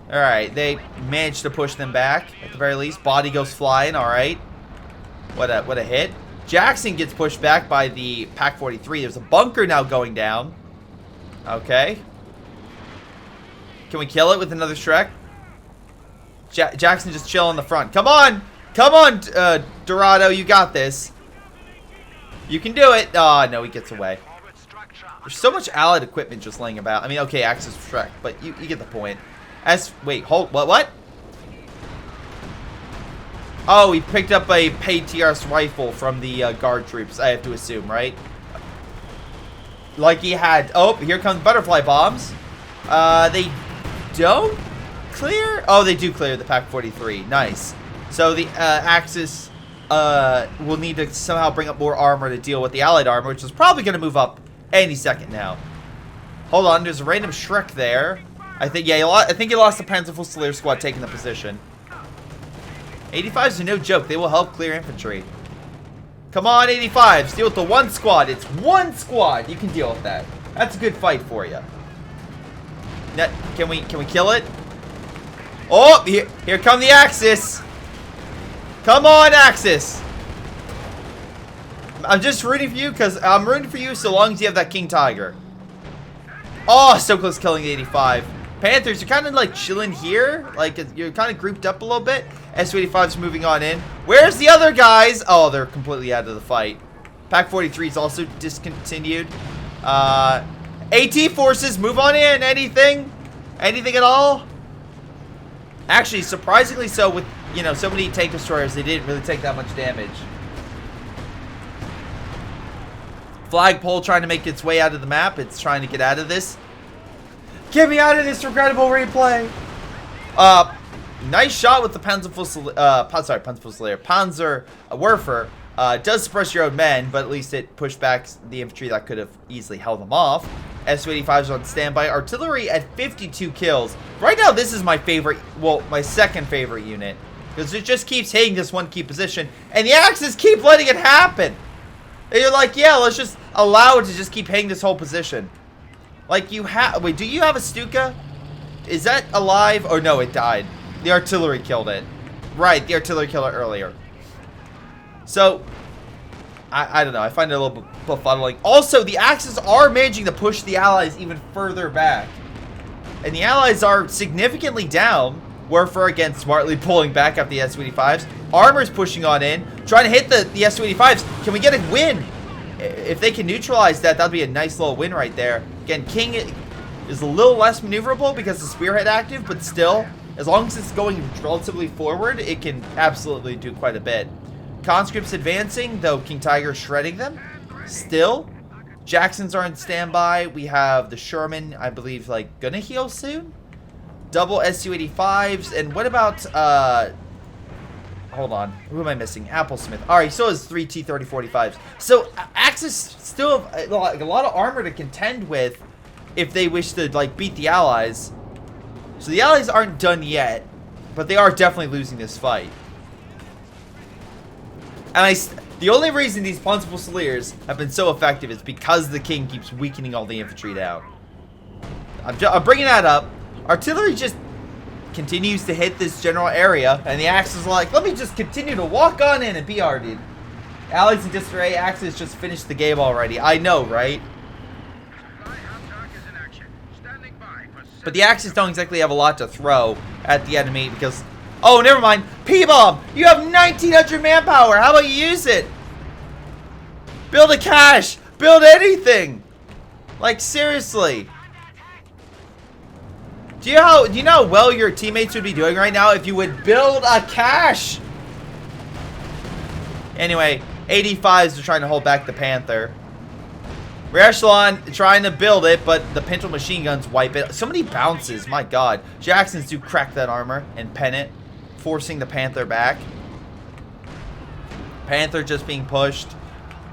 Alright, they managed to push them back at the very least. Body goes flying, alright. What a hit. Jackson gets pushed back by the Pac-43. There's a bunker now going down. Okay. Can we kill it with another Shrek? Jackson just chill on the front. Come on! Come on, Dorado, you got this. You can do it. Oh, no, he gets away. There's so much allied equipment just laying about. I mean, okay, Axis Shrek, but you get the point. Wait, hold, what? Oh, he picked up a paid TRS rifle from the guard troops, I have to assume, right? Like he had... Oh, here comes butterfly bombs. They don't clear? Oh, they do clear the Pac-43. Nice. So the Axis will need to somehow bring up more armor to deal with the Allied armor, which is probably going to move up any second now. Hold on, there's a random Shrek there. I think, yeah, I think he lost the Panther Fusilier squad taking the position. 85s are no joke. They will help clear infantry. Come on, 85s. Deal with the one squad. It's one squad. You can deal with that. That's a good fight for you. Can we kill it? Oh, here come the Axis. Come on, Axis. I'm just rooting for you because I'm rooting for you so long as you have that King Tiger. Oh, so close to killing the 85. Panthers, you're kind of like chilling here. Like, you're kind of grouped up a little bit. Su-85's moving on in. Where's the other guys? Oh, they're completely out of the fight. Pack 43 is also discontinued. AT forces, move on in. Anything? Anything at all? Actually, surprisingly so, with, you know, so many tank destroyers, they didn't really take that much damage. Flagpole trying to make its way out of the map. It's trying to get out of this. Get me out of this regrettable replay. Nice shot with the Panzer Werfer. Does suppress your own men, but at least it pushed back the infantry that could have easily held them off. Su-85s on standby. Artillery at 52 kills. Right now, this is my favorite, well, my second favorite unit. Because it just keeps hitting this one key position. And the Axis keep letting it happen. And you're like, yeah, let's just allow it to just keep hitting this whole position. Like, you have, wait, do you have a Stuka? Is that alive? Oh, no, it died. The artillery killed it. Right, the artillery killed it earlier. So, I don't know. I find it a little bit befuddling. Also, the Axis are managing to push the Allies even further back. And the Allies are significantly down. Werfer, again, smartly pulling back up the Su-85s. Armor's pushing on in. Trying to hit the Su-85s. Can we get a win? If they can neutralize that, that'd be a nice little win right there. Again, King is a little less maneuverable because the Spearhead active, but still, as long as it's going relatively forward, it can absolutely do quite a bit. Conscripts advancing, though King Tiger shredding them. Still, Jacksons are on standby. We have the Sherman, I believe, like, gonna heal soon. Double Su-85s, and what about, hold on, who am I missing? Applesmith. All right, so is 3 T-30-45s. So, Axis still have like, a lot of armor to contend with if they wish to, like, beat the Allies. So the Allies aren't done yet, but they are definitely losing this fight. And the only reason these Panzer Fusiliers have been so effective is because the King keeps weakening all the infantry down. I'm bringing that up. Artillery just continues to hit this general area, and the Axis are like, let me just continue to walk on in and BR, dude. Allies in disarray, Axis just finished the game already. I know, right? But the Axis don't exactly have a lot to throw at the enemy because... Oh, never mind. P-bomb! You have 1,900 manpower! How about you use it? Build a cache! Build anything! Like, seriously. Do you know how well your teammates would be doing right now if you would build a cache? Anyway, 85s are trying to hold back the Panther. Rear echelon trying to build it, but the Pintle machine guns wipe it. So many bounces, my god. Jacksons do crack that armor and pen it, forcing the Panther back. Panther just being pushed.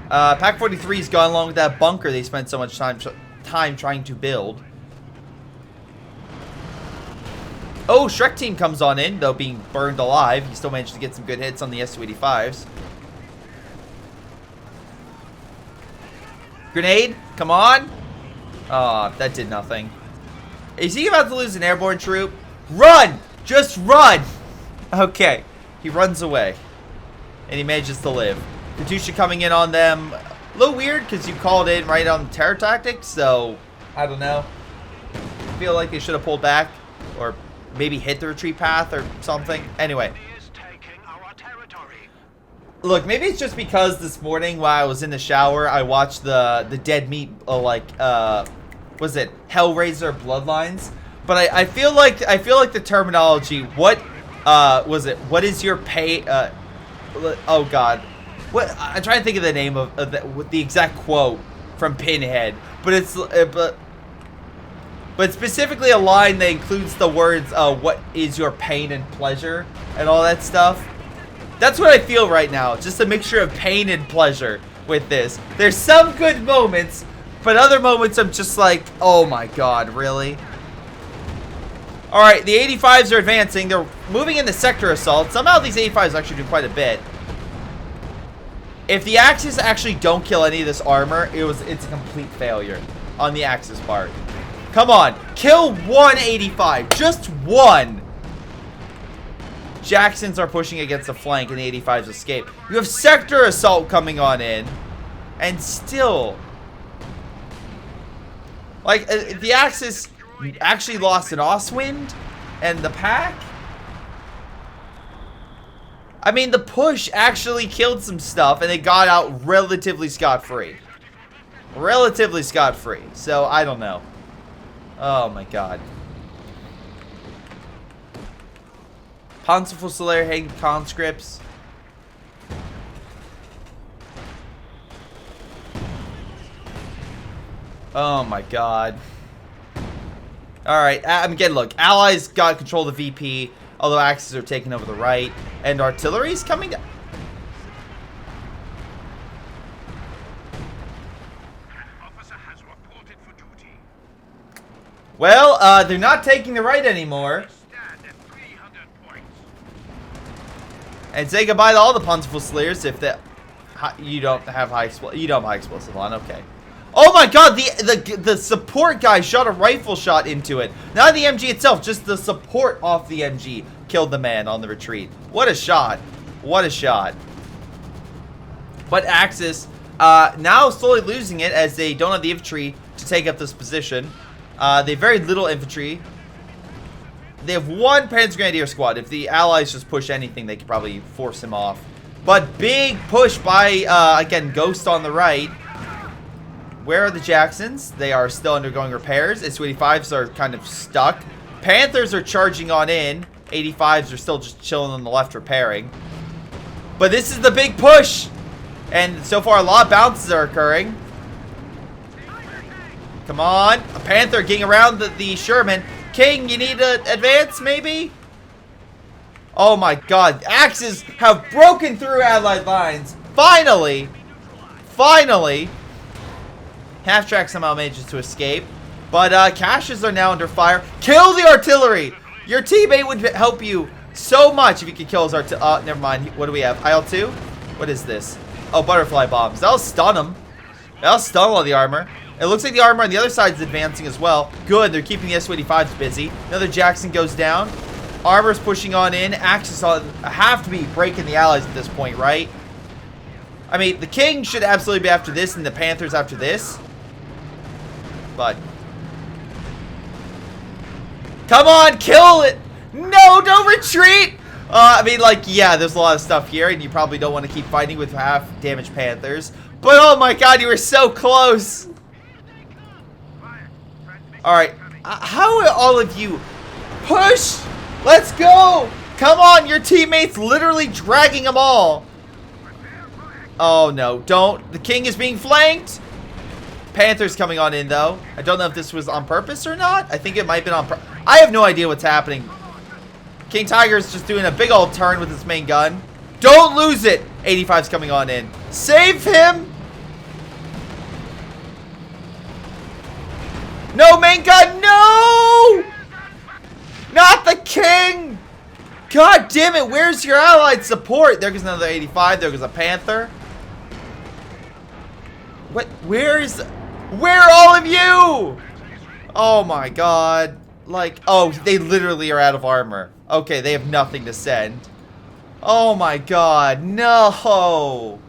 Pack 43's gone along with that bunker they spent so much time trying to build. Oh, Shrek team comes on in, though being burned alive. He still managed to get some good hits on the Su-85s. Grenade, come on. Oh, that did nothing. Is he about to lose an airborne troop? Run! Just run! Okay, he runs away. And he manages to live. Katusha coming in on them. A little weird because you called in right on terror tactics, so I don't know. I feel like they should have pulled back or maybe hit the retreat path or something. Anyway. Look, maybe it's just because this morning while I was in the shower, I watched the Dead Meat, was it Hellraiser Bloodlines? But I feel like the terminology. What was it? What is your pay? Oh God, what? I'm trying to think of the name of the exact quote from Pinhead, but it's but specifically a line that includes the words, "What is your pain and pleasure?" and all that stuff. That's what I feel right now. Just a mixture of pain and pleasure with this. There's some good moments, but other moments I'm just like, oh my god, really? Alright, the 85s are advancing. They're moving into sector assault. Somehow these 85s actually do quite a bit. If the Axis actually don't kill any of this armor, it's a complete failure on the Axis part. Come on, kill one 85. Just one. Jacksons are pushing against the flank and the 85s escape. You have sector assault coming on in. And still. Like, the Axis actually lost an Oswind and the pack. I mean, the push actually killed some stuff, and they got out relatively scot-free. Relatively scot-free. So, I don't know. Oh, my God. Pontifical Slayer hating conscripts. Oh, my God. Alright, again, look. Allies got control of the VP, although Axis are taking over the right. And artillery's coming down. Well, they're not taking the right anymore. And say goodbye to all the Pontifical Slayers if that you don't have high explosive on. Okay. Oh my God, the support guy shot a rifle shot into it. Not the MG itself, just the support off the MG killed the man on the retreat. What a shot. What a shot. But Axis now slowly losing it as they don't have the infantry to take up this position. They have very little infantry. They have one Panzer Grenadier squad. If the Allies just push anything, they could probably force him off. But big push by, again, Ghost on the right. Where are the Jacksons? They are still undergoing repairs. S-285s are kind of stuck. Panthers are charging on in. 85s are still just chilling on the left repairing. But this is the big push. And so far, a lot of bounces are occurring. Come on. A Panther getting around the Sherman. King, you need to advance, maybe? Oh my God. Axes have broken through Allied lines. Finally. Finally. Half-track somehow manages to escape. But caches are now under fire. Kill the artillery. Your teammate would help you so much if you could kill his artillery. Never mind. What do we have? IL-2? What is this? Oh, butterfly bombs. That'll stun them. That'll stun all the armor. It looks like the armor on the other side is advancing as well. Good, they're keeping the S-285s busy. Another Jackson goes down. Armor's pushing on in. Axis have to be breaking the Allies at this point, right? I mean, the King should absolutely be after this and the Panthers after this. But... come on, kill it! No, don't retreat! I mean, like, yeah, there's a lot of stuff here, and you probably don't want to keep fighting with half-damaged Panthers. But, oh my God, you were so close! Alright, how are all of you? Push! Let's go! Come on, your teammates literally dragging them all. Oh no, don't. The King is being flanked. Panther's coming on in though. I don't know if this was on purpose or not. I think it might have been on purpose. I have no idea what's happening. King Tiger's just doing a big old turn with his main gun. Don't lose it! 85's coming on in. Save him! No, main gun, no! Not the King! God damn it, where's your allied support? There goes another 85, there goes a Panther. What, where are all of you? Oh my God. Like, oh, they literally are out of armor. Okay, they have nothing to send. Oh my God, no!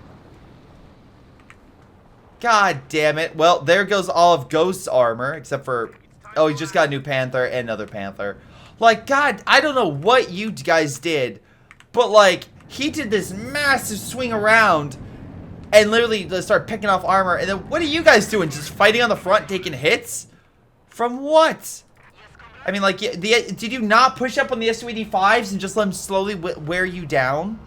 God damn it. Well, there goes all of Ghost's armor, except for... oh, he just got a new Panther and another Panther. Like, God, I don't know what you guys did, but, like, he did this massive swing around and literally just started picking off armor. And then what are you guys doing? Just fighting on the front, taking hits? From what? I mean, like, did you not push up on the S-285s and just let them slowly wear you down?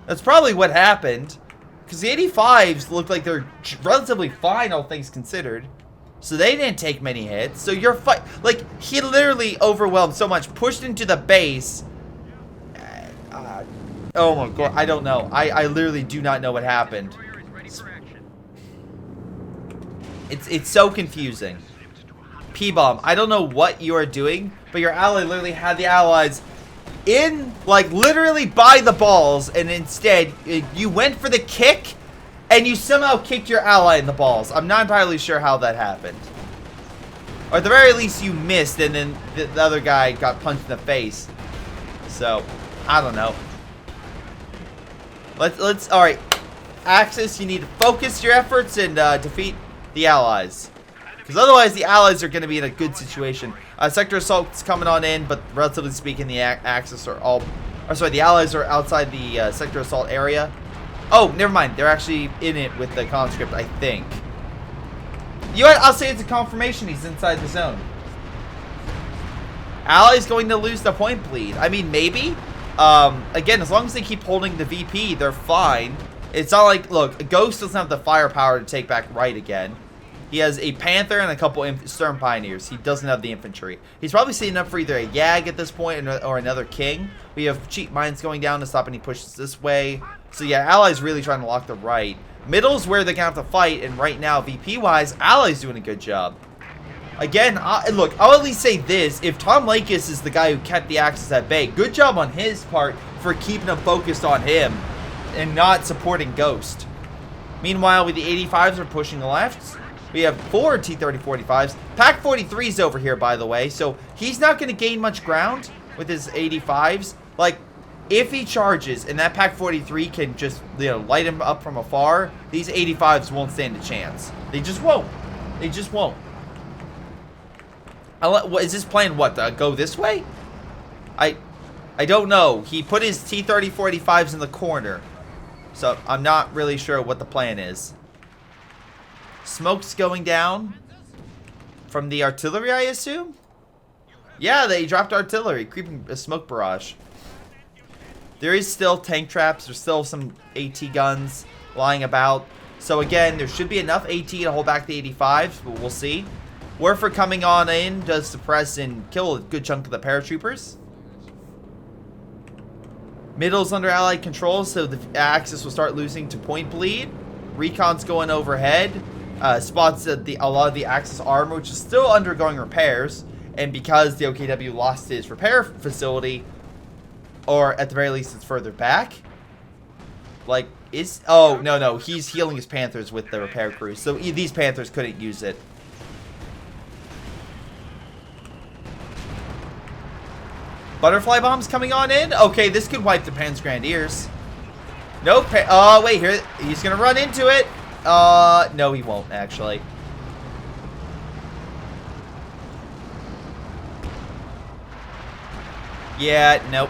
That's probably what happened. Because the 85s look like they're relatively fine, all things considered. So they didn't take many hits. So you're like, he literally overwhelmed so much, pushed into the base. Oh my God, I don't know. I literally do not know what happened. It's so confusing. P-bomb, I don't know what you are doing, but your ally literally had the allies in, like, literally by the balls, and instead you went for the kick and you somehow kicked your ally in the balls. I'm not entirely sure how that happened. Or at the very least you missed and then the other guy got punched in the face. So, I don't know. Let's alright. Axis, you need to focus your efforts and defeat the allies. Because otherwise the allies are going to be in a good situation. Sector Assault's coming on in, but relatively speaking the Axis are all Or sorry, the allies are outside the sector assault area. Oh, never mind. They're actually in it with the conscript, I think. You know what? I'll say it's a confirmation he's inside the zone. Allies going to lose the point bleed. I mean, maybe. Again, as long as they keep holding the VP, they're fine. It's not like, look, Ghost doesn't have the firepower to take back right again. He has a Panther and a couple Stern Pioneers. He doesn't have the infantry. He's probably setting up for either a Yag at this point or another King. We have cheap mines going down to stop any pushes this way. So yeah, Allies really trying to lock the right. Middle's where they're going to have to fight, and right now, VP-wise, Allies doing a good job. Again, look, I'll at least say this. If Tom Lakis is the guy who kept the Axis at bay, good job on his part for keeping them focused on him and not supporting Ghost. Meanwhile, with the 85s are pushing left, we have 4 T-30-45s. Pack 43's over here, by the way, so he's not going to gain much ground with his 85s. Like, if he charges and that Pack 43 can just, you know, light him up from afar, these 85s won't stand a chance. They just won't. They just won't. What is this plan? What, go this way? I don't know. He put his T-30-45s in the corner, so I'm not really sure what the plan is. Smoke's going down from the artillery, I assume? Yeah, they dropped artillery, creeping a smoke barrage. There is still tank traps. There's still some AT guns lying about. So again, there should be enough AT to hold back the 85s, but we'll see. Warfare coming on in does suppress and kill a good chunk of the paratroopers. Middle's under Allied control, so the Axis will start losing to point bleed. Recon's going overhead. Spots a lot of the Axis armor, which is still undergoing repairs. And because the OKW lost its repair facility, or at the very least it's further back. Like, oh, no, he's healing his Panthers with the repair crew. So these Panthers couldn't use it. Butterfly bombs coming on in. Okay, this could wipe the Pan's Grenadiers. Nope. Oh, wait, here. He's going to run into it. No, he won't, actually. Yeah, nope.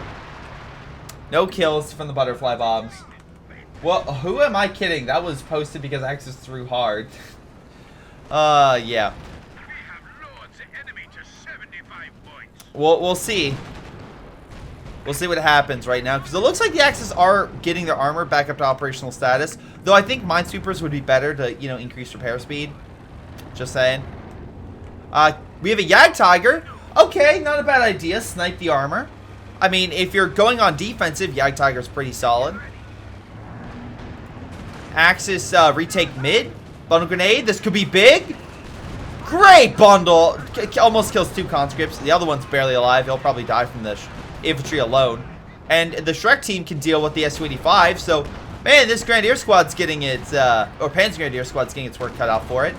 No kills from the butterfly bombs. Well, who am I kidding? That was posted because Axis threw hard. Yeah. We have Lord's enemy to 75 points. We'll see. We'll see what happens right now, because it looks like the Axis are getting their armor back up to operational status. Though I think Minesweepers would be better to, you know, increase repair speed. Just saying. We have a Yag Tiger. Okay, not a bad idea. Snipe the armor. I mean, if you're going on defensive, Yag Tiger's pretty solid. Axis retake mid. Bundle grenade. This could be big. Great bundle. Almost kills 2 conscripts. The other one's barely alive. He'll probably die from the infantry alone. And the Shrek team can deal with the Su-85. So, man, this Grenadier squad's getting its, or Pan's Grenadier squad's getting its work cut out for it.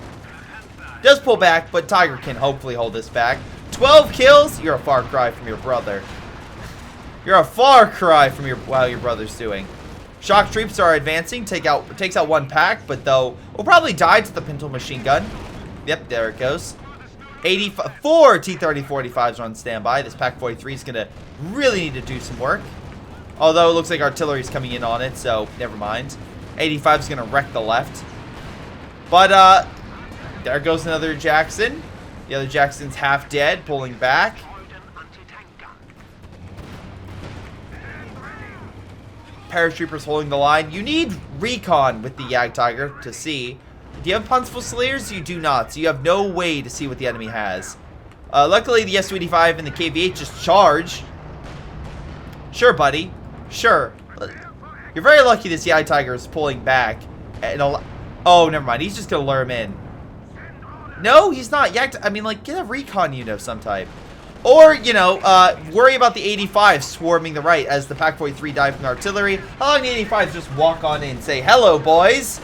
Does pull back, but Tiger can hopefully hold this back. 12 kills. You're a far cry from your brother. You're a far cry from your brother's doing. Shock troops are advancing. Takes out 1 pack, but though will probably die to the Pintle machine gun. Yep, there it goes. 4 T-30-45s are on standby. This Pack 43 is gonna really need to do some work. Although it looks like artillery is coming in on it, so never mind. 85 is gonna wreck the left. But there goes another Jackson. The other Jackson's half dead, pulling back. Paratroopers holding the line. You need recon with the Yag Tiger to see. Do you have Punceful Slayers? You do not, so you have no way to see what the enemy has. Luckily, the Su-85 and the KV-8 just charge. Sure, buddy. Sure. You're very lucky this Yag Tiger is pulling back. And oh, never mind. He's just going to lure him in. No, he's not. I mean, like, get a recon unit of some type. Or, you know, worry about the 85 swarming the right as the Pack 43 dive from the artillery. How long the 85s just walk on in and say, hello, boys.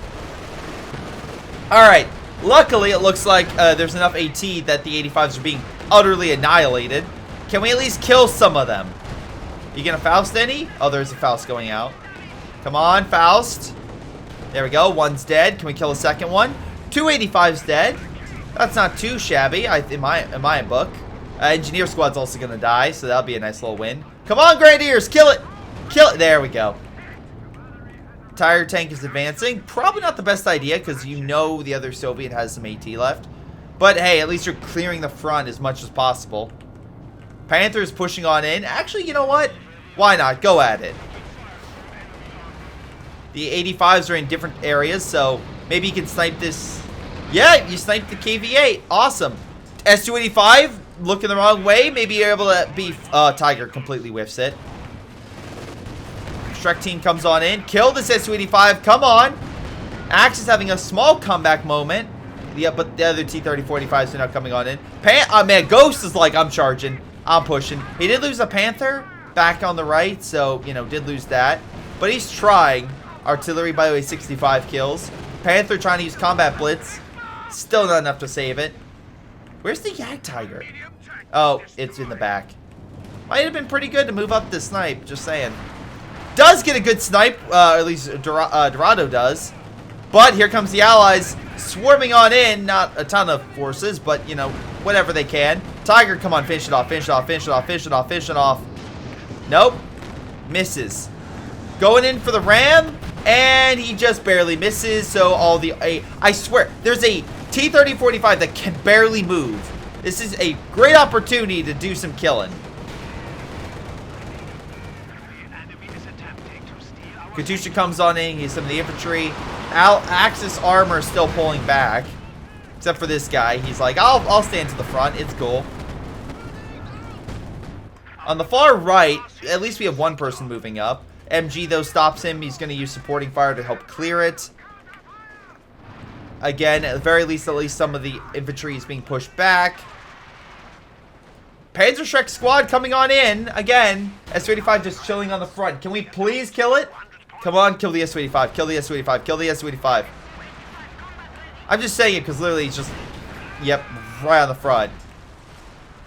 Alright, luckily it looks like there's enough AT that the 85s are being utterly annihilated. Can we at least kill some of them? You gonna Faust any? Oh, there's a Faust going out. Come on, Faust. There we go, 1's dead. Can we kill a second one? 2 85s dead. That's not too shabby in my book. Engineer squad's also gonna die, so that'll be a nice little win. Come on, Grenadiers, kill it! Kill it. There we go. Tiger tank is advancing. Probably not the best idea because you know the other Soviet has some AT left. But hey, at least you're clearing the front as much as possible. Panther is pushing on in. Actually, you know what? Why not? Go at it. The 85s are in different areas, so maybe you can snipe this. Yeah, you sniped the KV-8. Awesome. S285 looking the wrong way. Maybe you're able to beef. Tiger completely whiffs it. Shrek team comes on in. Kill this S285. Come on. Axe is having a small comeback moment. Yeah, but the other T-30-45s are now coming on in. Man, Ghost is like, I'm charging. I'm pushing. He did lose a Panther back on the right, so, you know, did lose that. But he's trying. Artillery, by the way, 65 kills. Panther trying to use combat blitz. Still not enough to save it. Where's the Yak Tiger? Oh, it's in the back. Might have been pretty good to move up the snipe, just saying. Does get a good snipe, at least Dorado does. But here comes the Allies swarming on in. Not a ton of forces, but, you know, whatever they can. Tiger, come on, finish it off, finish it off, finish it off, finish it off, finish it off. Nope. Misses. Going in for the ram, and he just barely misses. So all the... I swear, there's a T-30-45 that can barely move. This is a great opportunity to do some killing. Katusha comes on in, he's some of the infantry. Axis armor is still pulling back. Except for this guy. He's like, I'll stand to the front. It's cool. On the far right, at least we have one person moving up. MG, though, stops him. He's going to use supporting fire to help clear it. Again, at the very least, some of the infantry is being pushed back. Panzer Shrek squad coming on in. Again, S-35 just chilling on the front. Can we please kill it? Come on, kill the S-35. Kill the S-35. Kill the S-35. I'm just saying it because literally he's just, yep, right on the front.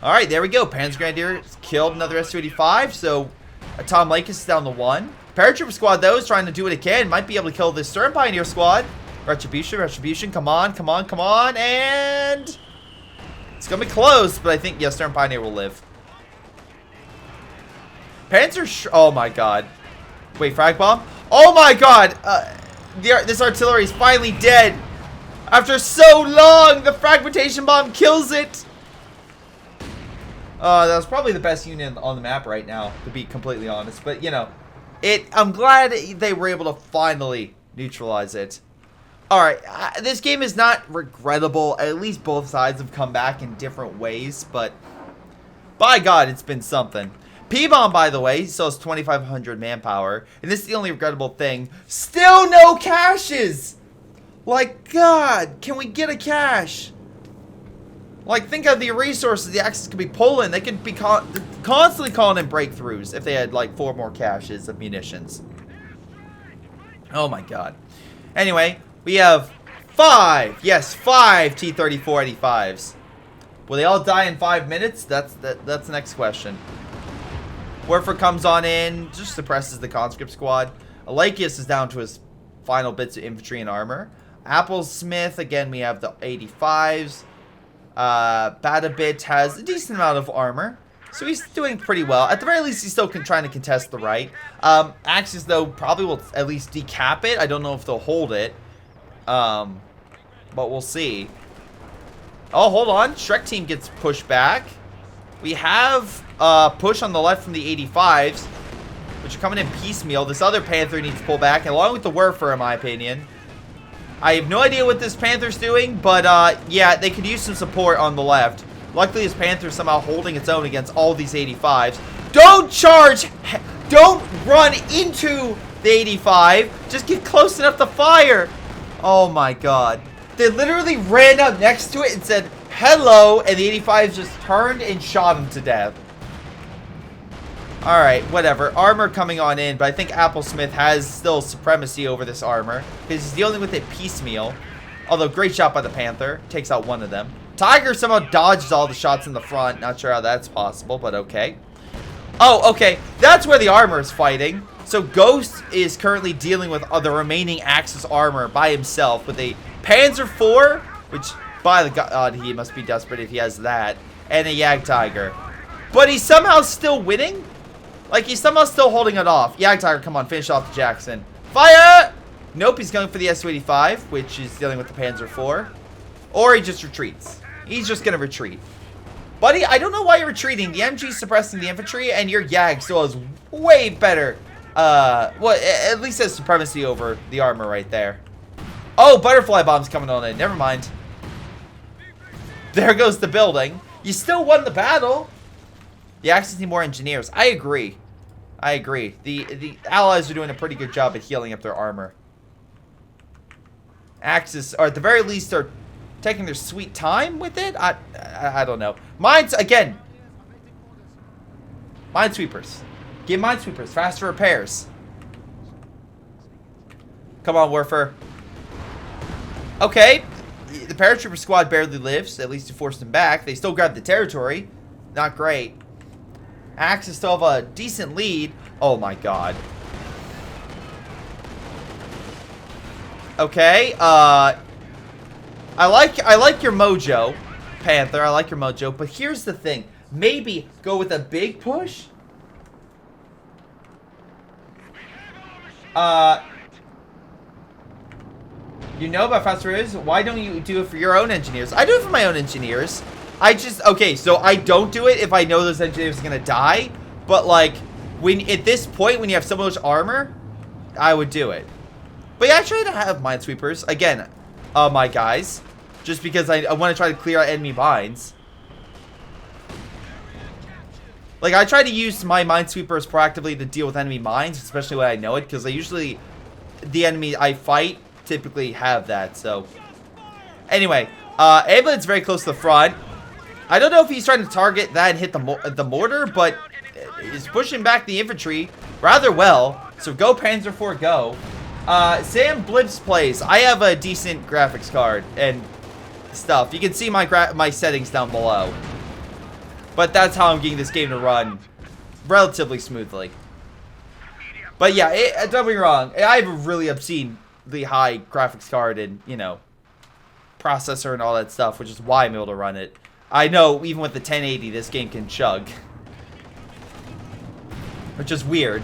All right, there we go. Panzer Grenadier killed another S-35, so Tom Lakis is down to 1. Paratrooper squad, though, is trying to do what it can. Might be able to kill this Stern Pioneer squad. Retribution, come on, come on, come on, and it's going to be close, but I think, yes, Stern Pioneer will live. Oh my god. Wait, frag bomb? Oh my god! This artillery is finally dead. After so long, the fragmentation bomb kills it. That was probably the best unit on the map right now, to be completely honest. But, you know, I'm glad they were able to finally neutralize it. Alright, this game is not regrettable. At least both sides have come back in different ways, but by God, it's been something. P-Bomb, by the way, still has 2,500 manpower, and this is the only regrettable thing. Still no caches! Like, God, can we get a cache? Like, think of the resources the Axis could be pulling. They could be constantly calling in breakthroughs if they had, like, 4 more caches of munitions. Oh, my God. Anyway, we have 5 T-34-85s. Will they all die in 5 minutes? That's the next question. Werfer comes on in, just suppresses the conscript squad. Alekius is down to his final bits of infantry and armor. Applesmith, again, we have the 85s. Badabit has a decent amount of armor, so he's doing pretty well. At the very least, he's still trying to contest the right. Axis, though, probably will at least decap it. I don't know if they'll hold it, but we'll see. Oh, hold on. Shrek team gets pushed back. We have push on the left from the 85s, which are coming in piecemeal. This other Panther needs to pull back, along with the Werfer, in my opinion. I have no idea what this Panther's doing, but yeah, they could use some support on the left. Luckily, this Panther's somehow holding its own against all these 85s. Don't charge! Don't run into the 85. Just get close enough to fire. Oh my God. They literally ran up next to it and said, hello, and the 85s just turned and shot him to death. Alright, whatever. Armor coming on in, but I think Applesmith has still supremacy over this armor, because he's dealing with it piecemeal. Although, great shot by the Panther. Takes out one of them. Tiger somehow dodges all the shots in the front. Not sure how that's possible, but okay. Oh, okay. That's where the armor is fighting. So, Ghost is currently dealing with the remaining Axis armor by himself with a Panzer IV, which, by the God, he must be desperate if he has that, and a Yag Tiger. But he's somehow still winning? Like, he's somehow still holding it off. Yeah, Tiger, come on, finish off the Jackson. Fire! Nope, he's going for the Su-85, which is dealing with the Panzer IV. Or he just retreats. He's just going to retreat. Buddy, I don't know why you're retreating. The MG's suppressing the infantry, and your Yag still has way better, well, at least has supremacy over the armor right there. Oh, butterfly bomb's coming on in. Never mind. There goes the building. You still won the battle. The Axis need more engineers. I agree. I agree. The Allies are doing a pretty good job at healing up their armor. Axis, or at the very least, are taking their sweet time with it. I don't know. Mines again. Minesweepers. Get minesweepers. Faster repairs. Come on, Warfer. Okay. The paratrooper squad barely lives. At least you forced them back. They still grabbed the territory. Not great. Axis still have a decent lead. Oh my god. Okay. I like your mojo, Panther. I like your mojo. But here's the thing. Maybe go with a big push. You know about faster is? Why don't you do it for your own engineers? I do it for my own engineers. I just, okay, so I don't do it if I know those engineers are gonna die. But like, at this point, when you have so much armor, I would do it. But yeah, I try to have minesweepers. Again, my guys. Just because I want to try to clear out enemy mines. Like, I try to use my minesweepers proactively to deal with enemy mines, especially when I know it, because the enemy I fight typically have that, so. Anyway, Ablett's very close to the front. I don't know if he's trying to target that and hit the mortar, but he's pushing back the infantry rather well. So go Panzer IV, go. Sam Blips plays. I have a decent graphics card and stuff. You can see my settings down below. But that's how I'm getting this game to run relatively smoothly. But yeah, don't be wrong. I have a really obscenely high graphics card and, you know, processor and all that stuff, which is why I'm able to run it. I know, even with the 1080, this game can chug. Which is weird.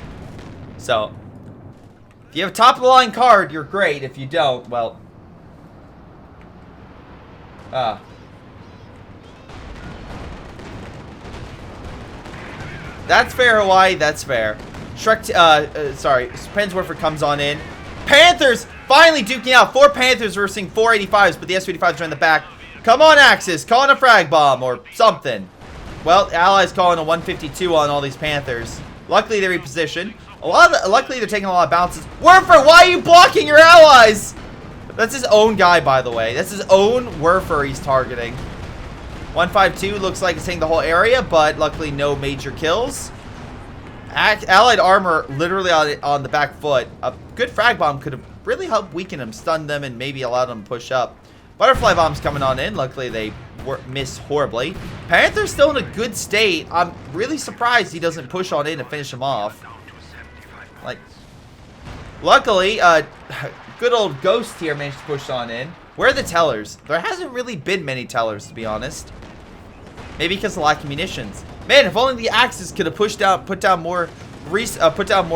So, if you have a top-of-the-line card, you're great. If you don't, well... That's fair, Hawaii. That's fair. Sorry. Pensworfer comes on in. Panthers finally duking out. 4 Panthers versus 4 85s, but the Su-85s are in the back. Come on, Axis. Call in a frag bomb or something. Well, the Allies calling a 152 on all these Panthers. Luckily, they reposition. Luckily, they're taking a lot of bounces. Werfer, why are you blocking your allies? That's his own guy, by the way. That's his own Werfer he's targeting. 152 looks like it's hitting the whole area, but luckily no major kills. Allied armor literally on the back foot. A good frag bomb could have really helped weaken them, stun them, and maybe allowed them to push up. Butterfly bombs coming on in. Luckily, they missed horribly. Panther's still in a good state. I'm really surprised he doesn't push on in to finish him off. Like, luckily, good old Ghost here managed to push on in. Where are the tellers? There hasn't really been many tellers, to be honest. Maybe because of lack of munitions. Man, if only the Axis could have put down more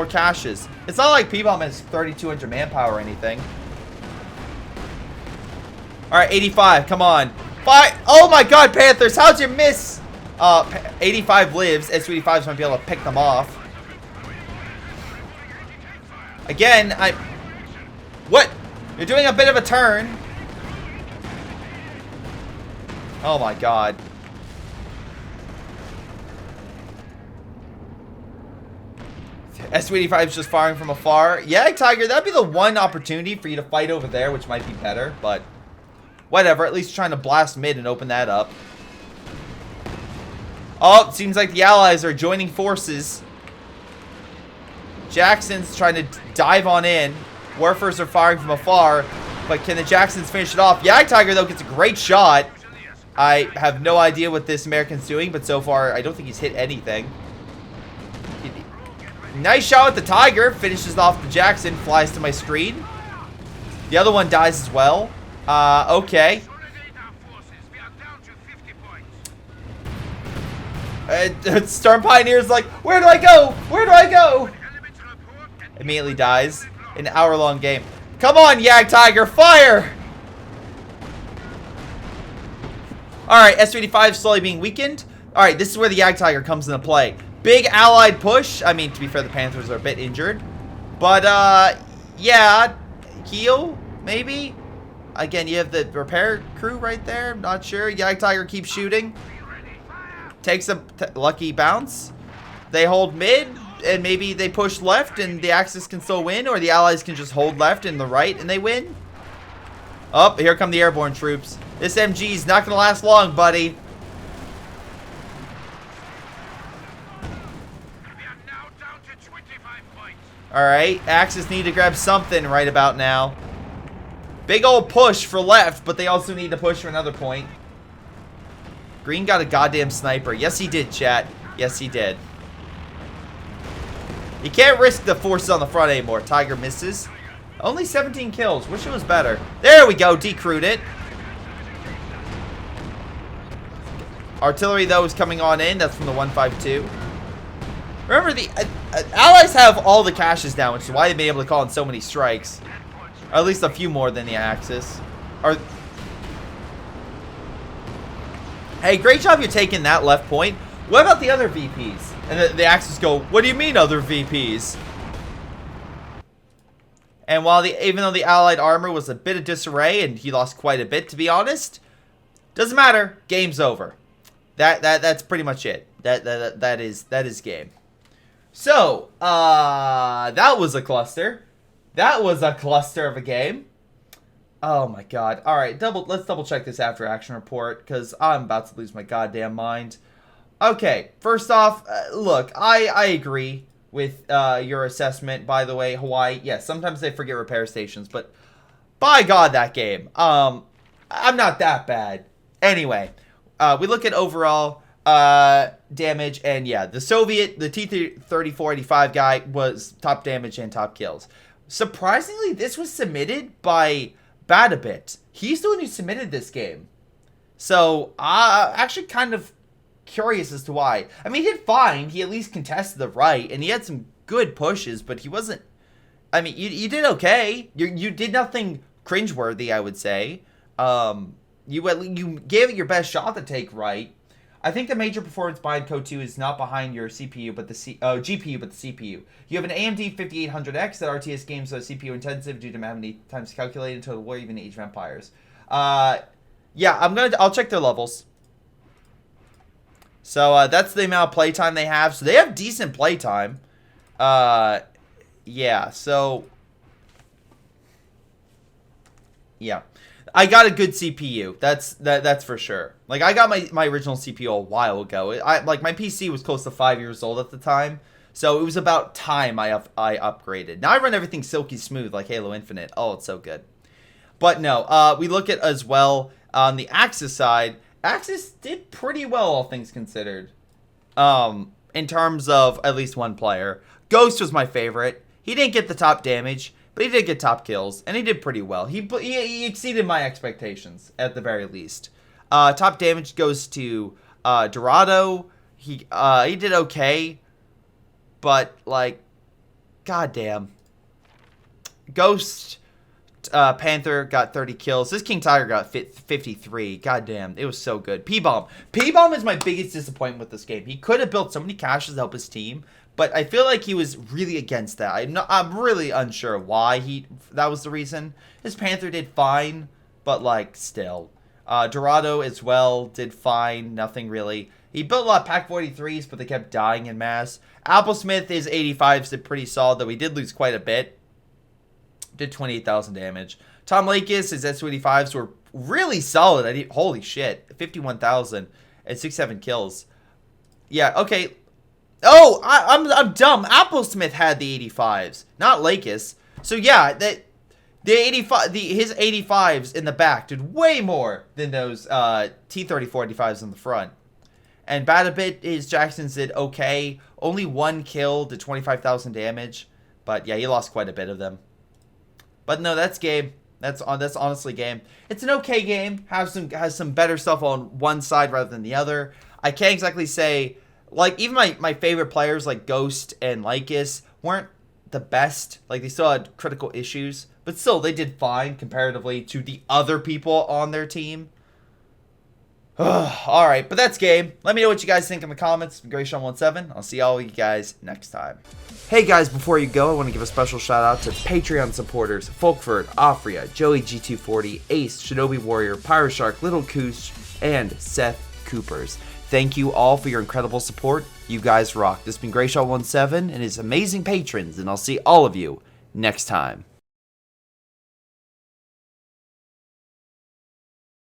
caches. It's not like P-Bomb has 3,200 manpower or anything. All right, 85, come on. Oh my God, Panthers, how'd you miss? 85 lives. Su-85s might be able to pick them off. Again, what? You're doing a bit of a turn. Oh my God. Su-85 is just firing from afar. Yeah, Tiger, that'd be the one opportunity for you to fight over there, which might be better, but whatever. At least trying to blast mid and open that up. Oh, it seems like the Allies are joining forces. Jackson's trying to dive on in. Warfers are firing from afar, but can the Jacksons finish it off? Yeah, Tiger, though, gets a great shot. I have no idea what this American's doing, but so far, I don't think he's hit anything. Nice shot with the Tiger. Finishes off the Jackson. Flies to my screen. The other one dies as well. Okay. Storm Pioneer's like, where do I go? Where do I go? Immediately dies. An hour-long game. Come on, Yag Tiger, fire! Alright, S-35 slowly being weakened. Alright, this is where the Yag Tiger comes into play. Big allied push. I mean, to be fair, the Panthers are a bit injured. But, yeah. Heal, maybe? Again, you have the repair crew right there. Not sure. Yag Tiger keeps shooting. Takes a lucky bounce. They hold mid, and maybe they push left, and the Axis can still win, or the Allies can just hold left and the right, and they win. Oh, here come the airborne troops. This MG's not going to last long, buddy. Alright, Axis need to grab something right about now. Big old push for left, but they also need to push for another point. Green got a goddamn sniper. Yes, he did, chat. Yes, he did. You can't risk the forces on the front anymore. Tiger misses. Only 17 kills. Wish it was better. There we go. Decrewed it. Artillery, though, is coming on in. That's from the 152. Remember, the Allies have all the caches down, which is why they've been able to call in so many strikes. Or at least a few more than the Axis. Hey, great job you're taking that left point. What about the other VPs? And the Axis go, what do you mean other VPs? And while even though the Allied armor was a bit of disarray, and he lost quite a bit, to be honest, doesn't matter. Game's over. That's pretty much it. That is game. So, that was a cluster. That was a cluster of a game. Oh my god. Alright, let's double check this after action report, because I'm about to lose my goddamn mind. Okay, first off, look, I agree with your assessment, by the way, Hawaii. Yes, sometimes they forget repair stations, but by god, that game. I'm not that bad. Anyway, we look at overall damage, and yeah, the T-3485 guy was top damage and top kills. Surprisingly, this was submitted by Badabit. He's the one who submitted this game. So, actually kind of curious as to why. I mean, he did fine. He at least contested the right, and he had some good pushes, but he wasn't... I mean, you did okay. You did nothing cringeworthy, I would say. You gave it your best shot to take right. I think the major performance behind CoH2 is not behind your CPU, but the GPU, but the CPU. You have an AMD 5800X that RTS games are CPU intensive due to how many times calculated total war, even Age of Empires. Yeah, I'll check their levels. So that's the amount of playtime they have. So they have decent playtime. Yeah. So yeah. I got a good CPU. That's for sure. Like, I got my original CPU a while ago. Like, my PC was close to 5 years old at the time, so it was about time I upgraded. Now I run everything silky smooth like Halo Infinite. Oh, it's so good. But no, we look at as well on the Axis side. Axis did pretty well, all things considered. In terms of at least one player. Ghost was my favorite. He didn't get the top damage, but he did get top kills, and he did pretty well. He exceeded my expectations, at the very least. Top damage goes to Dorado. He did okay, but, like, goddamn. Ghost, Panther got 30 kills. This King Tiger got 53. Goddamn, it was so good. P-Bomb. P-Bomb is my biggest disappointment with this game. He could have built so many caches to help his team, but I feel like he was really against that. I'm really unsure why that was the reason. His Panther did fine, but, like, still. Dorado as well did fine. Nothing really. He built a lot of Pack 43s, but they kept dying in mass. Applesmith, his 85s did pretty solid, though he did lose quite a bit. Did 28,000 damage. Tom Lakis, his S-25s were really solid. Holy shit. 51,000 and 6-7 kills. Yeah, okay. Oh, I'm dumb. Applesmith had the 85s, not Lakis. So yeah, his 85s in the back did way more than those T-3485s in the front. And Badabit, his Jacksons did okay. Only one kill, did 25,000 damage. But yeah, he lost quite a bit of them. But no, that's game. That's honestly game. It's an okay game. Has some better stuff on one side rather than the other. I can't exactly say like, even my favorite players like Ghost and Lycus weren't the best. Like, they still had critical issues, but still, they did fine comparatively to the other people on their team. Alright, but that's game. Let me know what you guys think in the comments. greyshot17. I'll see all you guys next time. Hey guys, before you go, I want to give a special shout out to Patreon supporters Folkvard, Aphyria, Joey G240, Ace, ShinobiWarrior, Pyroshark, Little Koosh, and Seth Kuipers. Thank you all for your incredible support. You guys rock. This has been greyshot17 and his amazing patrons, and I'll see all of you next time.